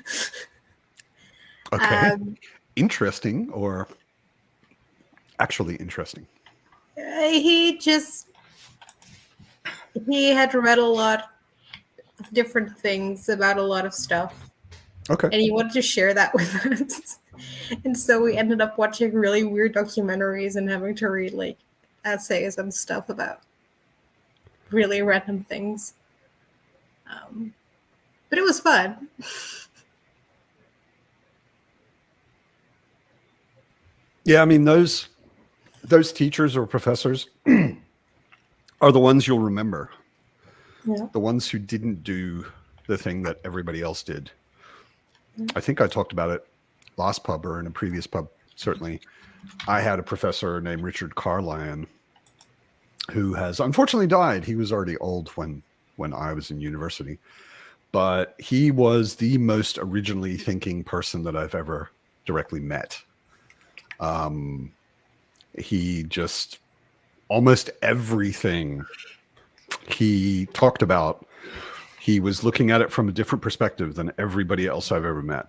Okay. Interesting or actually interesting? He had read a lot of different things about a lot of stuff. Okay. And he wanted to share that with us. And so we ended up watching really weird documentaries and having to read like essays and stuff about really random things. But it was fun. Yeah, I mean, those teachers or professors are the ones you'll remember. Yeah. The ones who didn't do the thing that everybody else did. I think I talked about it last pub or in a previous pub, certainly. I had a professor named Richard Carlyon who has unfortunately died. He was already old when I was in university. But he was the most originally thinking person that I've ever directly met. He just almost everything he talked about, he was looking at it from a different perspective than everybody else I've ever met.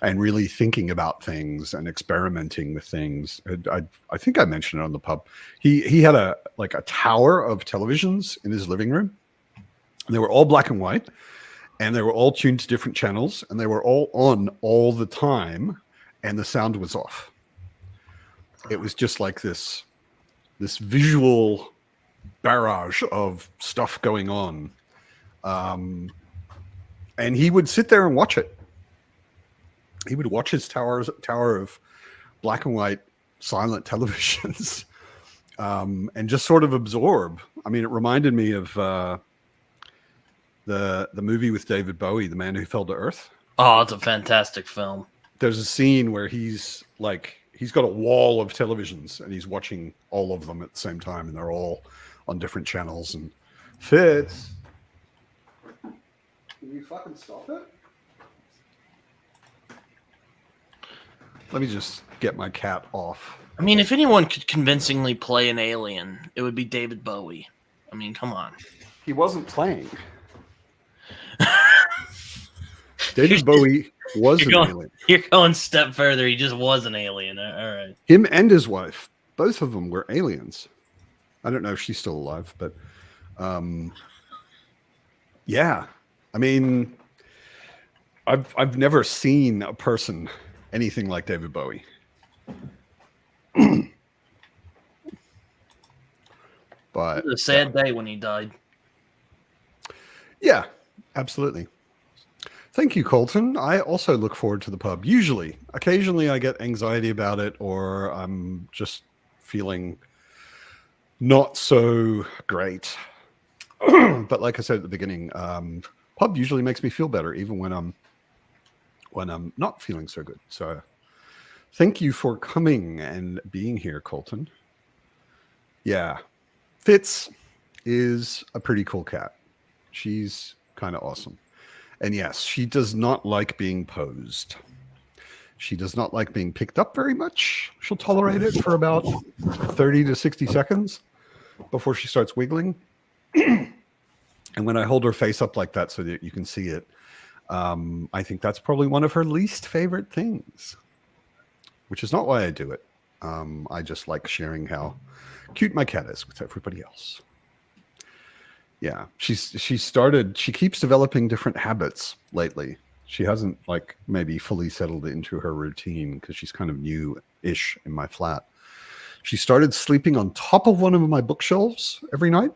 And really thinking about things and experimenting with things. I think I mentioned it on the pub. He had a tower of televisions in his living room. And they were all black and white, and they were all tuned to different channels, and they were all on all the time, and the sound was off. It was just like this visual barrage of stuff going on. And he would sit there and watch it. He would watch his tower of black and white silent televisions and just sort of absorb. I mean, it reminded me of the movie with David Bowie, The Man Who Fell to Earth. Oh, it's a fantastic film. There's a scene where he's got a wall of televisions and he's watching all of them at the same time, and they're all on different channels. And Fitz, can you fucking stop it? Let me just get my cat off. I mean, if anyone could convincingly play an alien, it would be David Bowie. I mean, come on. He wasn't playing. David Bowie was an alien. You're going a step further. He just was an alien. All right. Him and his wife, both of them were aliens. I don't know if she's still alive, but yeah. I mean, I've never seen a person anything like David Bowie. But it was a sad day when he died. Yeah, absolutely. Thank you, Colton. I also look forward to the pub. Usually, occasionally I get anxiety about it, or I'm just feeling not so great. But like I said at the beginning, pub usually makes me feel better, even when I'm not feeling so good. So thank you for coming and being here, Colton. Yeah. Fitz is a pretty cool cat. She's kind of awesome. And yes, she does not like being posed. She does not like being picked up very much. She'll tolerate it for about 30 to 60 seconds before she starts wiggling. And when I hold her face up like that so that you can see it, I think that's probably one of her least favorite things, which is not why I do it. I just like sharing how cute my cat is with everybody else. Yeah, she keeps developing different habits lately. She hasn't maybe fully settled into her routine because she's kind of new-ish in my flat. She started sleeping on top of one of my bookshelves every night.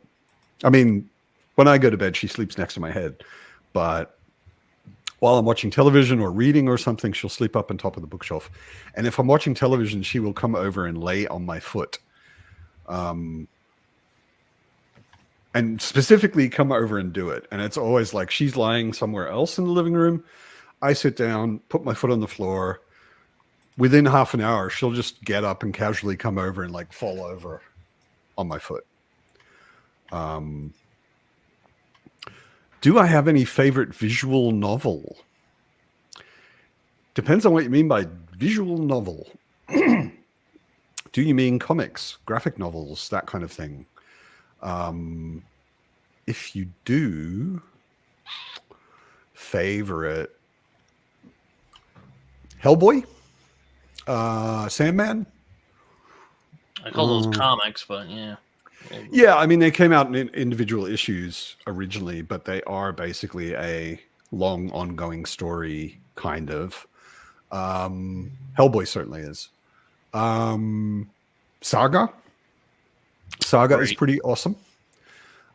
I mean, when I go to bed, she sleeps next to my head. But while I'm watching television or reading or something, she'll sleep up on top of the bookshelf. And if I'm watching television, she will come over and lay on my foot. And specifically come over and do it. And it's always like she's lying somewhere else in the living room. I sit down, put my foot on the floor. Within half an hour, she'll just get up and casually come over and fall over on my foot. Do I have any favorite visual novel? Depends on what you mean by visual novel. Do you mean comics, graphic novels, that kind of thing? If you do, favorite Hellboy, Sandman. I call those comics, but yeah. Yeah, I mean, they came out in individual issues originally, but they are basically a long, ongoing story, kind of. Hellboy certainly is. Saga is pretty awesome.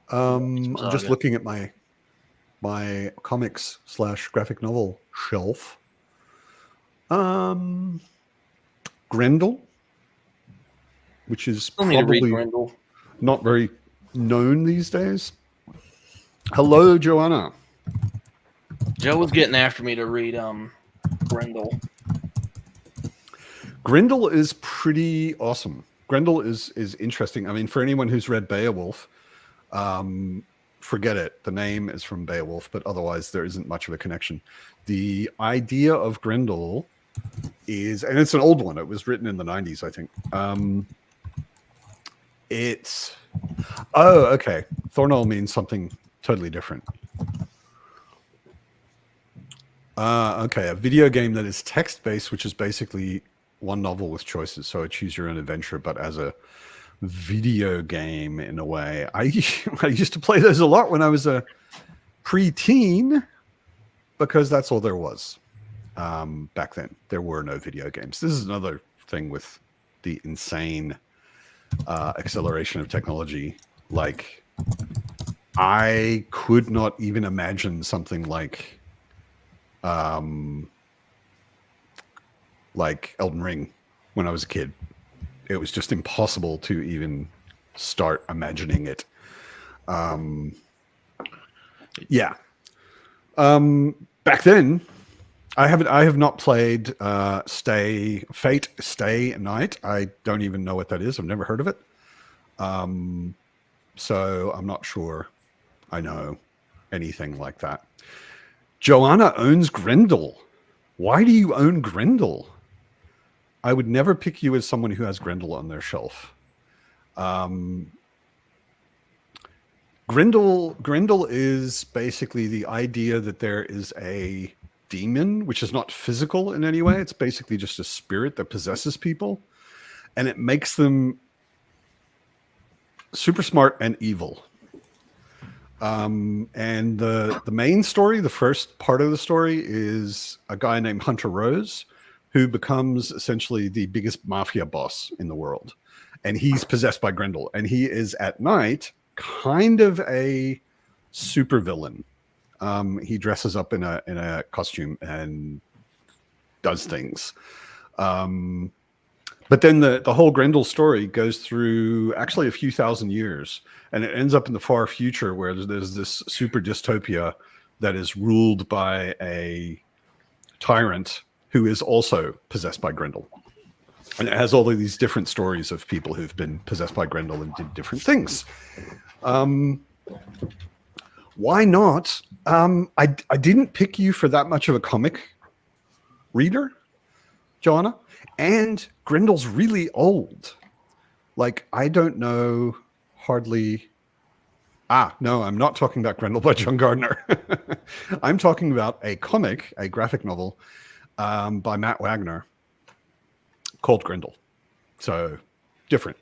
I'm just looking at my comics / graphic novel shelf. Grendel, which is probably not very known these days. Hello, Joanna. Joe was getting after me to read Grendel. Grendel is pretty awesome. Grendel is interesting. I mean, for anyone who's read Beowulf, forget it. The name is from Beowulf, but otherwise there isn't much of a connection. The idea of Grendel is, and it's an old one. It was written in the 90s, I think. Okay. Thornall means something totally different. Okay, a video game that is text-based, which is basically one novel with choices. So a choose your own adventure, but as a video game in a way. I used to play those a lot when I was a pre-teen because that's all there was back then. There were no video games. This is another thing with the insane acceleration of technology. Like, I could not even imagine something like Elden Ring when I was a kid. It was just impossible to even start imagining it. Back then, I have not played Stay Night. I don't even know what that is. I've never heard of it. So I'm not sure I know anything like that. Joanna owns Grendel. Why do you own Grendel? I would never pick you as someone who has Grendel on their shelf. Grendel is basically the idea that there is a demon, which is not physical in any way. It's basically just a spirit that possesses people, and it makes them super smart and evil. And the main story, the first part of the story, is a guy named Hunter Rose, who becomes essentially the biggest mafia boss in the world. And he's possessed by Grendel. And he is at night kind of a super villain. He dresses up in a costume and does things. But then the whole Grendel story goes through actually a few thousand years. And it ends up in the far future where there's this super dystopia that is ruled by a tyrant who is also possessed by Grendel. And it has all of these different stories of people who've been possessed by Grendel and did different things. Why not? I didn't pick you for that much of a comic reader, Joanna. And Grendel's really old. Like, I don't know hardly... no, I'm not talking about Grendel by John Gardner. I'm talking about a comic, a graphic novel, by Matt Wagner called Grendel. So, different.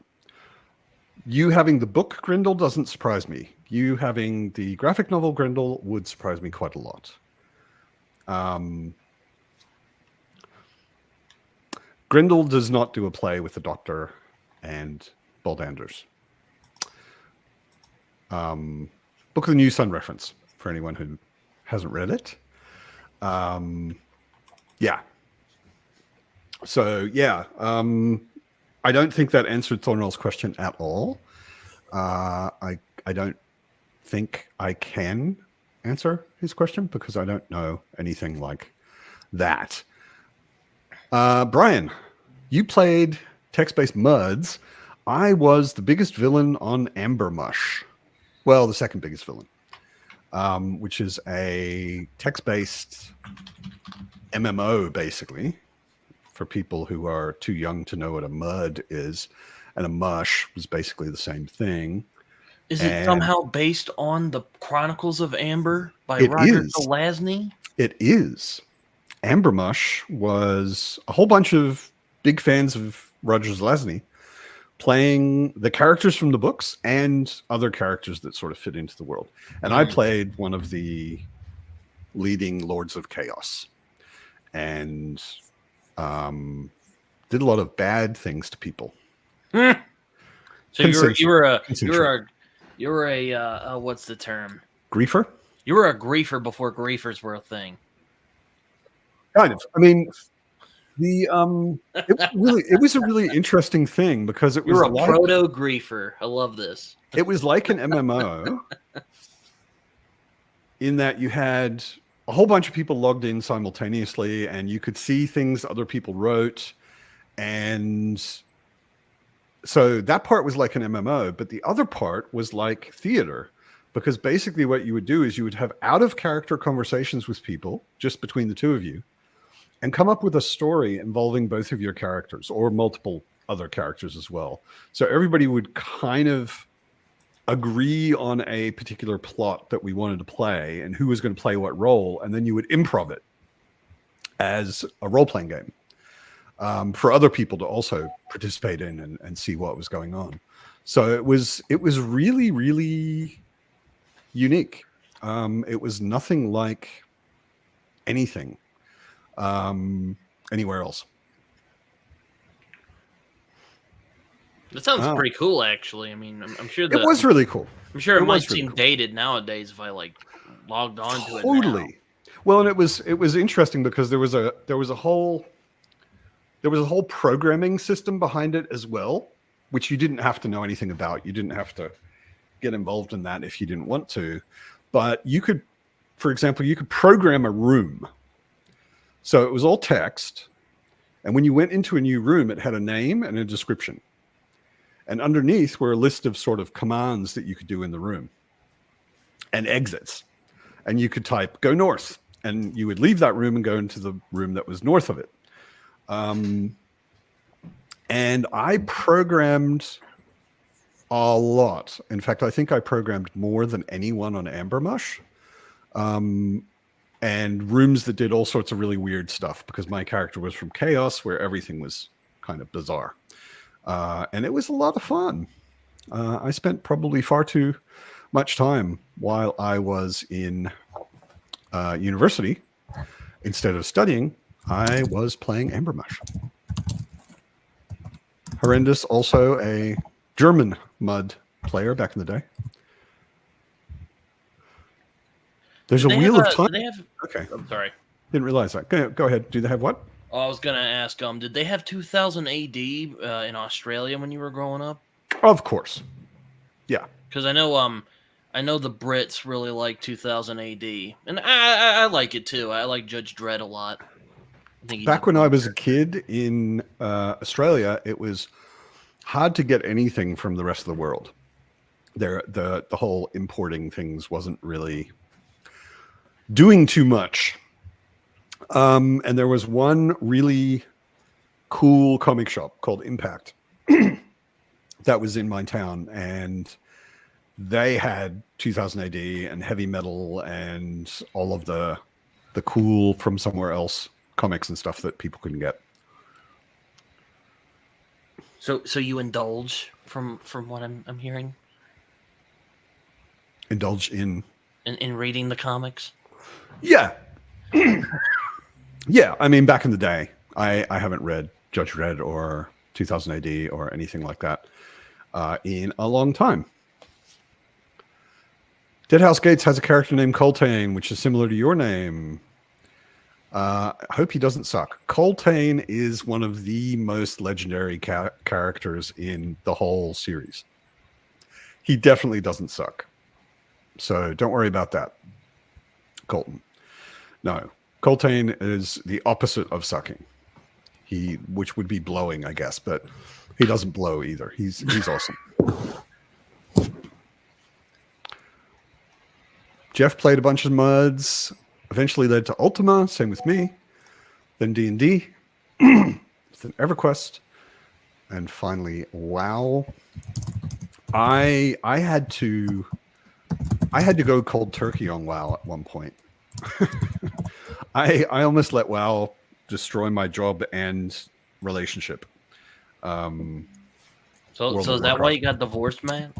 You having the book Grendel doesn't surprise me. You having the graphic novel Grendel would surprise me quite a lot. Grendel does not do a play with the Doctor and Baldanders. Book of the New Sun reference for anyone who hasn't read it. I don't think that answered Thornell's question at all. I don't think I can answer his question because I don't know anything like that. Brian, you played text-based Muds. I was the biggest villain on Ambermush. Well, the second biggest villain, which is a text-based MMO, basically, for people who are too young to know what a Mud is. And a Mush was basically the same thing. Is it somehow based on the Chronicles of Amber by Roger Zelazny? It is. Ambermush was a whole bunch of big fans of Roger Zelazny playing the characters from the books and other characters that sort of fit into the world. And I played one of the leading Lords of Chaos and did a lot of bad things to people. So you were a what's the term? Griefer? You were a griefer before griefers were a thing. Kind of. I mean, it was a really interesting thing because it was You're a proto griefer. I love this. It was like an MMO in that you had a whole bunch of people logged in simultaneously, and you could see things other people wrote, and so that part was like an MMO. But the other part was like theater because basically what you would do is you would have out of character conversations with people just between the two of you and come up with a story involving both of your characters or multiple other characters as well. So everybody would kind of agree on a particular plot that we wanted to play and who was going to play what role, and then you would improv it as a role-playing game for other people to also participate in and see what was going on. So it was really, really unique. It was nothing like anything anywhere else. That sounds pretty cool, actually. I mean, I'm sure it was really cool. I'm sure it might seem dated nowadays if I like logged on to it. Totally. Well, and it was interesting because there was a whole programming system behind it as well, which you didn't have to know anything about. You didn't have to get involved in that if you didn't want to. But you could, for example, you could program a room. So it was all text. And when you went into a new room, it had a name and a description. And underneath were a list of sort of commands that you could do in the room and exits. And you could type, go north. And you would leave that room and go into the room that was north of it. And I programmed a lot. In fact, I think I programmed more than anyone on Ambermush. And rooms that did all sorts of really weird stuff because my character was from Chaos where everything was kind of bizarre. And it was a lot of fun. I spent probably far too much time while I was in university. Instead of studying, I was playing Ambermush. Horrendous, also a German mud player back in the day. There's a wheel of time. Okay. I'm sorry. Didn't realize that. Go ahead. Do they have what? Oh, I was going to ask, did they have 2000 AD in Australia when you were growing up? Of course. Yeah. Because I know the Brits really like 2000 AD. And I like it too. I like Judge Dredd a lot. Back when I was a kid in Australia, it was hard to get anything from the rest of the world. The whole importing things wasn't really doing too much. And there was one really cool comic shop called Impact that was in my town, and they had 2000 AD and heavy metal and all of the cool from somewhere else comics and stuff that people couldn't get. So you indulge from what I'm hearing? Indulge in reading the comics? Yeah. Yeah, I mean, back in the day, I haven't read Judge Dredd or 2000 AD or anything like that in a long time. Deadhouse Gates has a character named Coltane, which is similar to your name. I hope he doesn't suck. Coltane is one of the most legendary characters in the whole series. He definitely doesn't suck. So don't worry about that, Colton. No, Coltane is the opposite of sucking. Which would be blowing, I guess, but he doesn't blow either. He's awesome. Jeff played a bunch of mods, eventually led to Ultima, same with me, then D&D, then EverQuest, and finally WoW. I had to go cold turkey on WoW at one point. I almost let WoW destroy my job and relationship. So is that why you got divorced, man?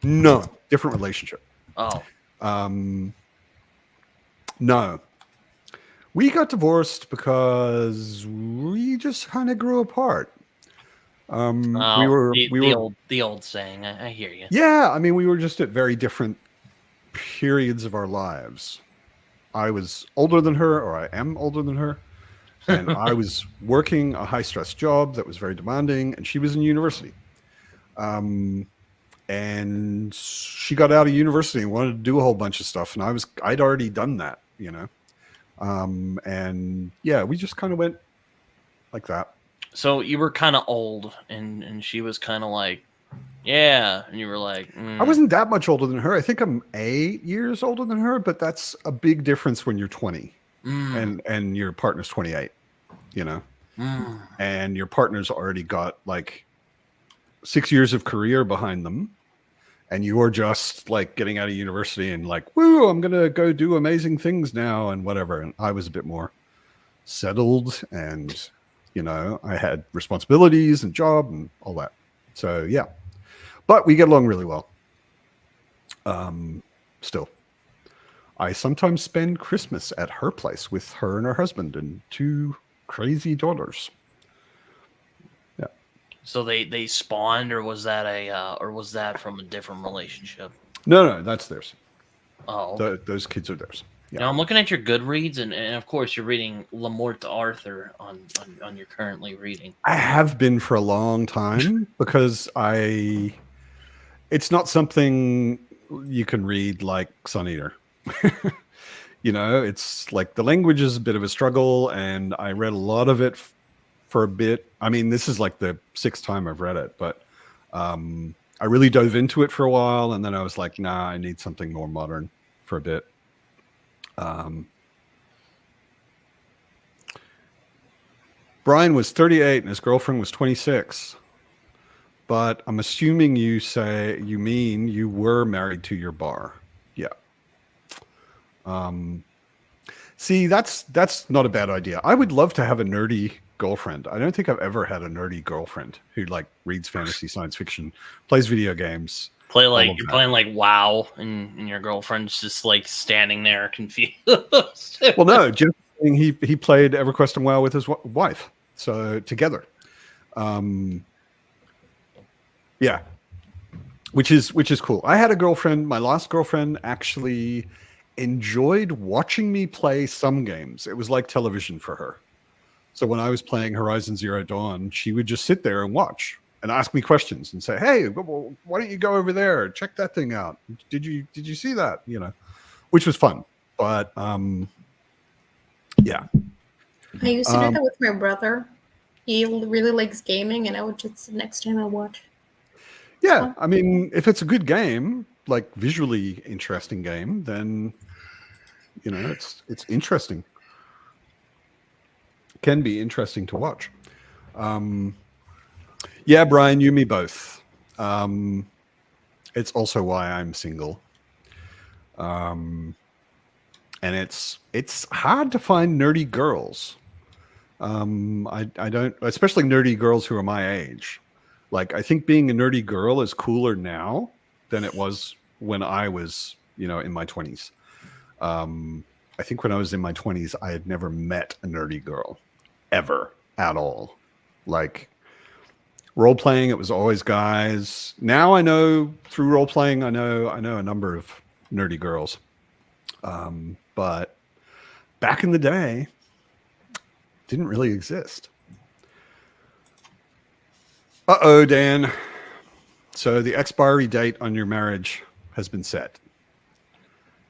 No, different relationship. Oh. No. We got divorced because we just kind of grew apart. The old saying. I hear you. Yeah, I mean, we were just at very different periods of our lives. I was older than her, or I am older than her, and I was working a high-stress job that was very demanding, and she was in university. And she got out of university and wanted to do a whole bunch of stuff, and I'd already done that, you know. And yeah, we just kind of went like that. So you were kind of old, and she was kind of like Yeah, and you were like, I wasn't that much older than her. I think I'm 8 years older than her, but that's a big difference when you're 20 and your partner's 28, you know, and your partner's already got like 6 years of career behind them. And you're just like getting out of university and like, woo, I'm going to go do amazing things now and whatever. And I was a bit more settled and, you know, I had responsibilities and job and all that. So, yeah. But we get along really well. Still. I sometimes spend Christmas at her place with her and her husband and 2 crazy daughters. So they spawned, or was that from a different relationship? No, that's theirs. Oh, okay. Those kids are theirs. Yeah. Now I'm looking at your Goodreads, and of course you're reading Lamort to Arthur on your currently reading. I have been for a long time because it's not something you can read like Sun Eater. You know, it's like the language is a bit of a struggle, and I read a lot of it for a bit. I mean, this is like the 6th time I've read it, but I really dove into it for a while, and then I was like, nah, I need something more modern for a bit. Brian was 38 and his girlfriend was 26, but I'm assuming you mean you were married to your bar. Yeah. See, that's not a bad idea. I would love to have a nerdy girlfriend. I don't think I've ever had a nerdy girlfriend who like reads fantasy science fiction, plays video games. You're playing like WoW, and your girlfriend's just like standing there confused. Well, no, just he played EverQuest and WoW with his wife, so together. Yeah, which is cool. I had a girlfriend. My last girlfriend actually enjoyed watching me play some games. It was like television for her. So when I was playing Horizon Zero Dawn, she would just sit there and watch and ask me questions and say, "Hey, why don't you go over there? Check that thing out. Did you see that?" You know, which was fun. But yeah. I used to do that with my brother. He really likes gaming, and I would just sit next to him and watch. Yeah, I mean, if it's a good game, like visually interesting game, then you know it's interesting. Can be interesting to watch. Yeah, Brian, you, me both. It's also why I'm single. And it's hard to find nerdy girls. I don't, especially nerdy girls who are my age. Like, I think being a nerdy girl is cooler now than it was when I was, you know, in my 20s. I think when I was in my 20s, I had never met a nerdy girl ever at all. Like role playing, it was always guys. Now I know through role playing, I know a number of nerdy girls. But back in the day, didn't really exist. Uh-oh, Dan. So the expiry date on your marriage has been set.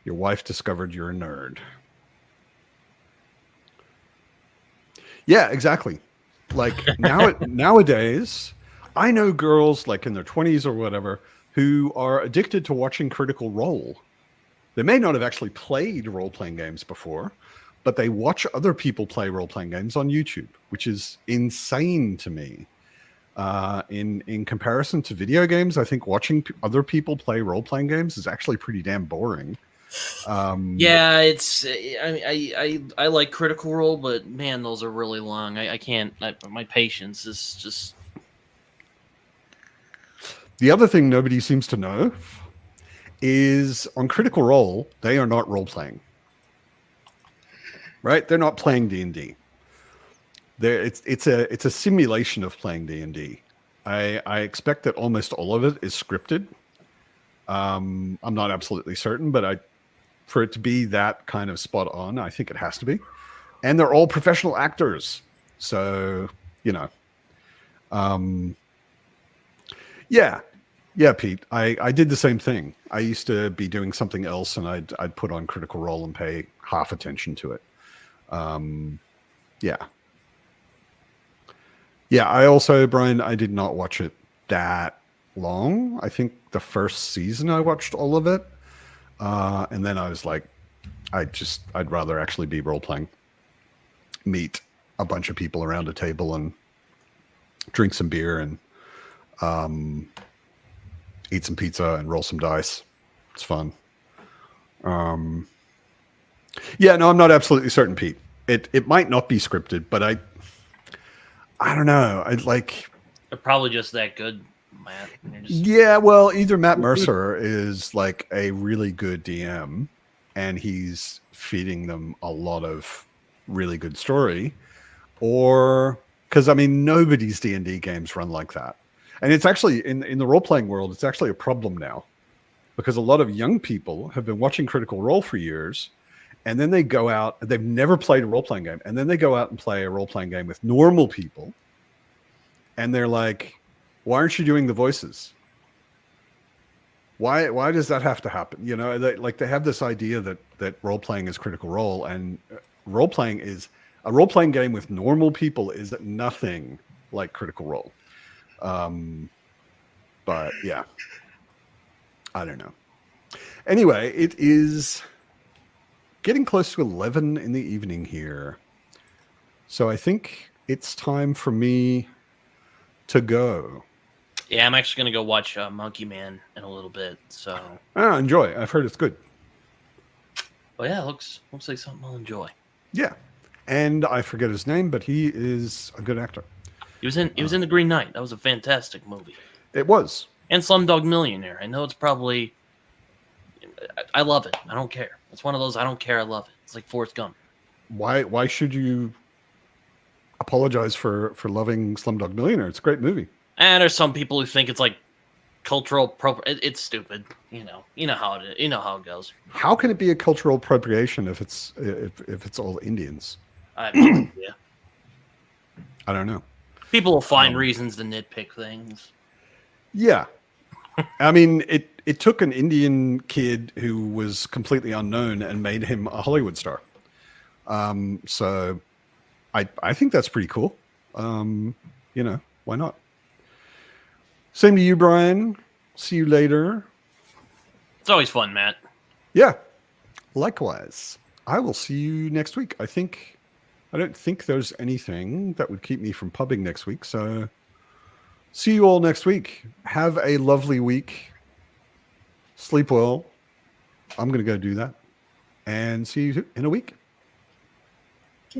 Your wife discovered you're a nerd. Yeah, exactly. Like nowadays, I know girls like in their 20s or whatever who are addicted to watching Critical Role. They may not have actually played role-playing games before, but they watch other people play role-playing games on YouTube, which is insane to me. In comparison to video games, I think watching other people play role-playing games is actually pretty damn boring. Yeah, it's I like Critical Role, but man, those are really long. I can't. My patience is just. The other thing nobody seems to know is on Critical Role, they are not role-playing. Right? They're not playing D&D. It's a simulation of playing D&D. I expect that almost all of it is scripted. I'm not absolutely certain, but for it to be that kind of spot on, I think it has to be. And they're all professional actors. So, you know. Yeah, Pete. I did the same thing. I used to be doing something else, and I'd put on Critical Role and pay half attention to it. Yeah, I also, Brian, I did not watch it that long. I think the first season I watched all of it. And then I was like, I'd rather actually be role playing, meet a bunch of people around a table and drink some beer and eat some pizza and roll some dice. It's fun. Yeah, no, I'm not absolutely certain, Pete. It might not be scripted, but I don't know. They're probably just that good, Matt. Yeah, well, either Matt Mercer is like a really good DM and he's feeding them a lot of really good story, or because I mean nobody's D&D games run like that. And it's actually in the role-playing world, it's actually a problem now because a lot of young people have been watching Critical Role for years, and then they go out, they've never played a role-playing game, and then they go out and play a role-playing game with normal people, and they're like, why aren't you doing the voices? Why does that have to happen? You know, they have this idea that role-playing is Critical Role, and role-playing is a role-playing game with normal people is nothing like Critical Role. But yeah, I don't know. Anyway, it is getting close to 11 in the evening here. So I think it's time for me to go. Yeah, I'm actually going to go watch Monkey Man in a little bit. So enjoy. I've heard it's good. Well, yeah, it looks like something I'll enjoy. Yeah. And I forget his name, but he is a good actor. He was in The Green Knight. That was a fantastic movie. It was. And Slumdog Millionaire. I know it's probably... I love it. I don't care. It's one of those I don't care, I love it. It's like Forrest Gump. Why should you apologize for loving Slumdog Millionaire? It's a great movie. And there's some people who think it's like cultural it's stupid. You know how it is. You know how it goes. How can it be a cultural appropriation if it's all Indians? I have no idea. I don't know. People will find reasons to nitpick things. Yeah. I mean, it took an Indian kid who was completely unknown and made him a Hollywood star. So I think that's pretty cool. You know, why not? Same to you, Brian. See you later. It's always fun, Matt. Yeah. Likewise. I will see you next week. I don't think there's anything that would keep me from pubbing next week. So see you all next week. Have a lovely week. Sleep well. I'm going to go do that. And see you in a week.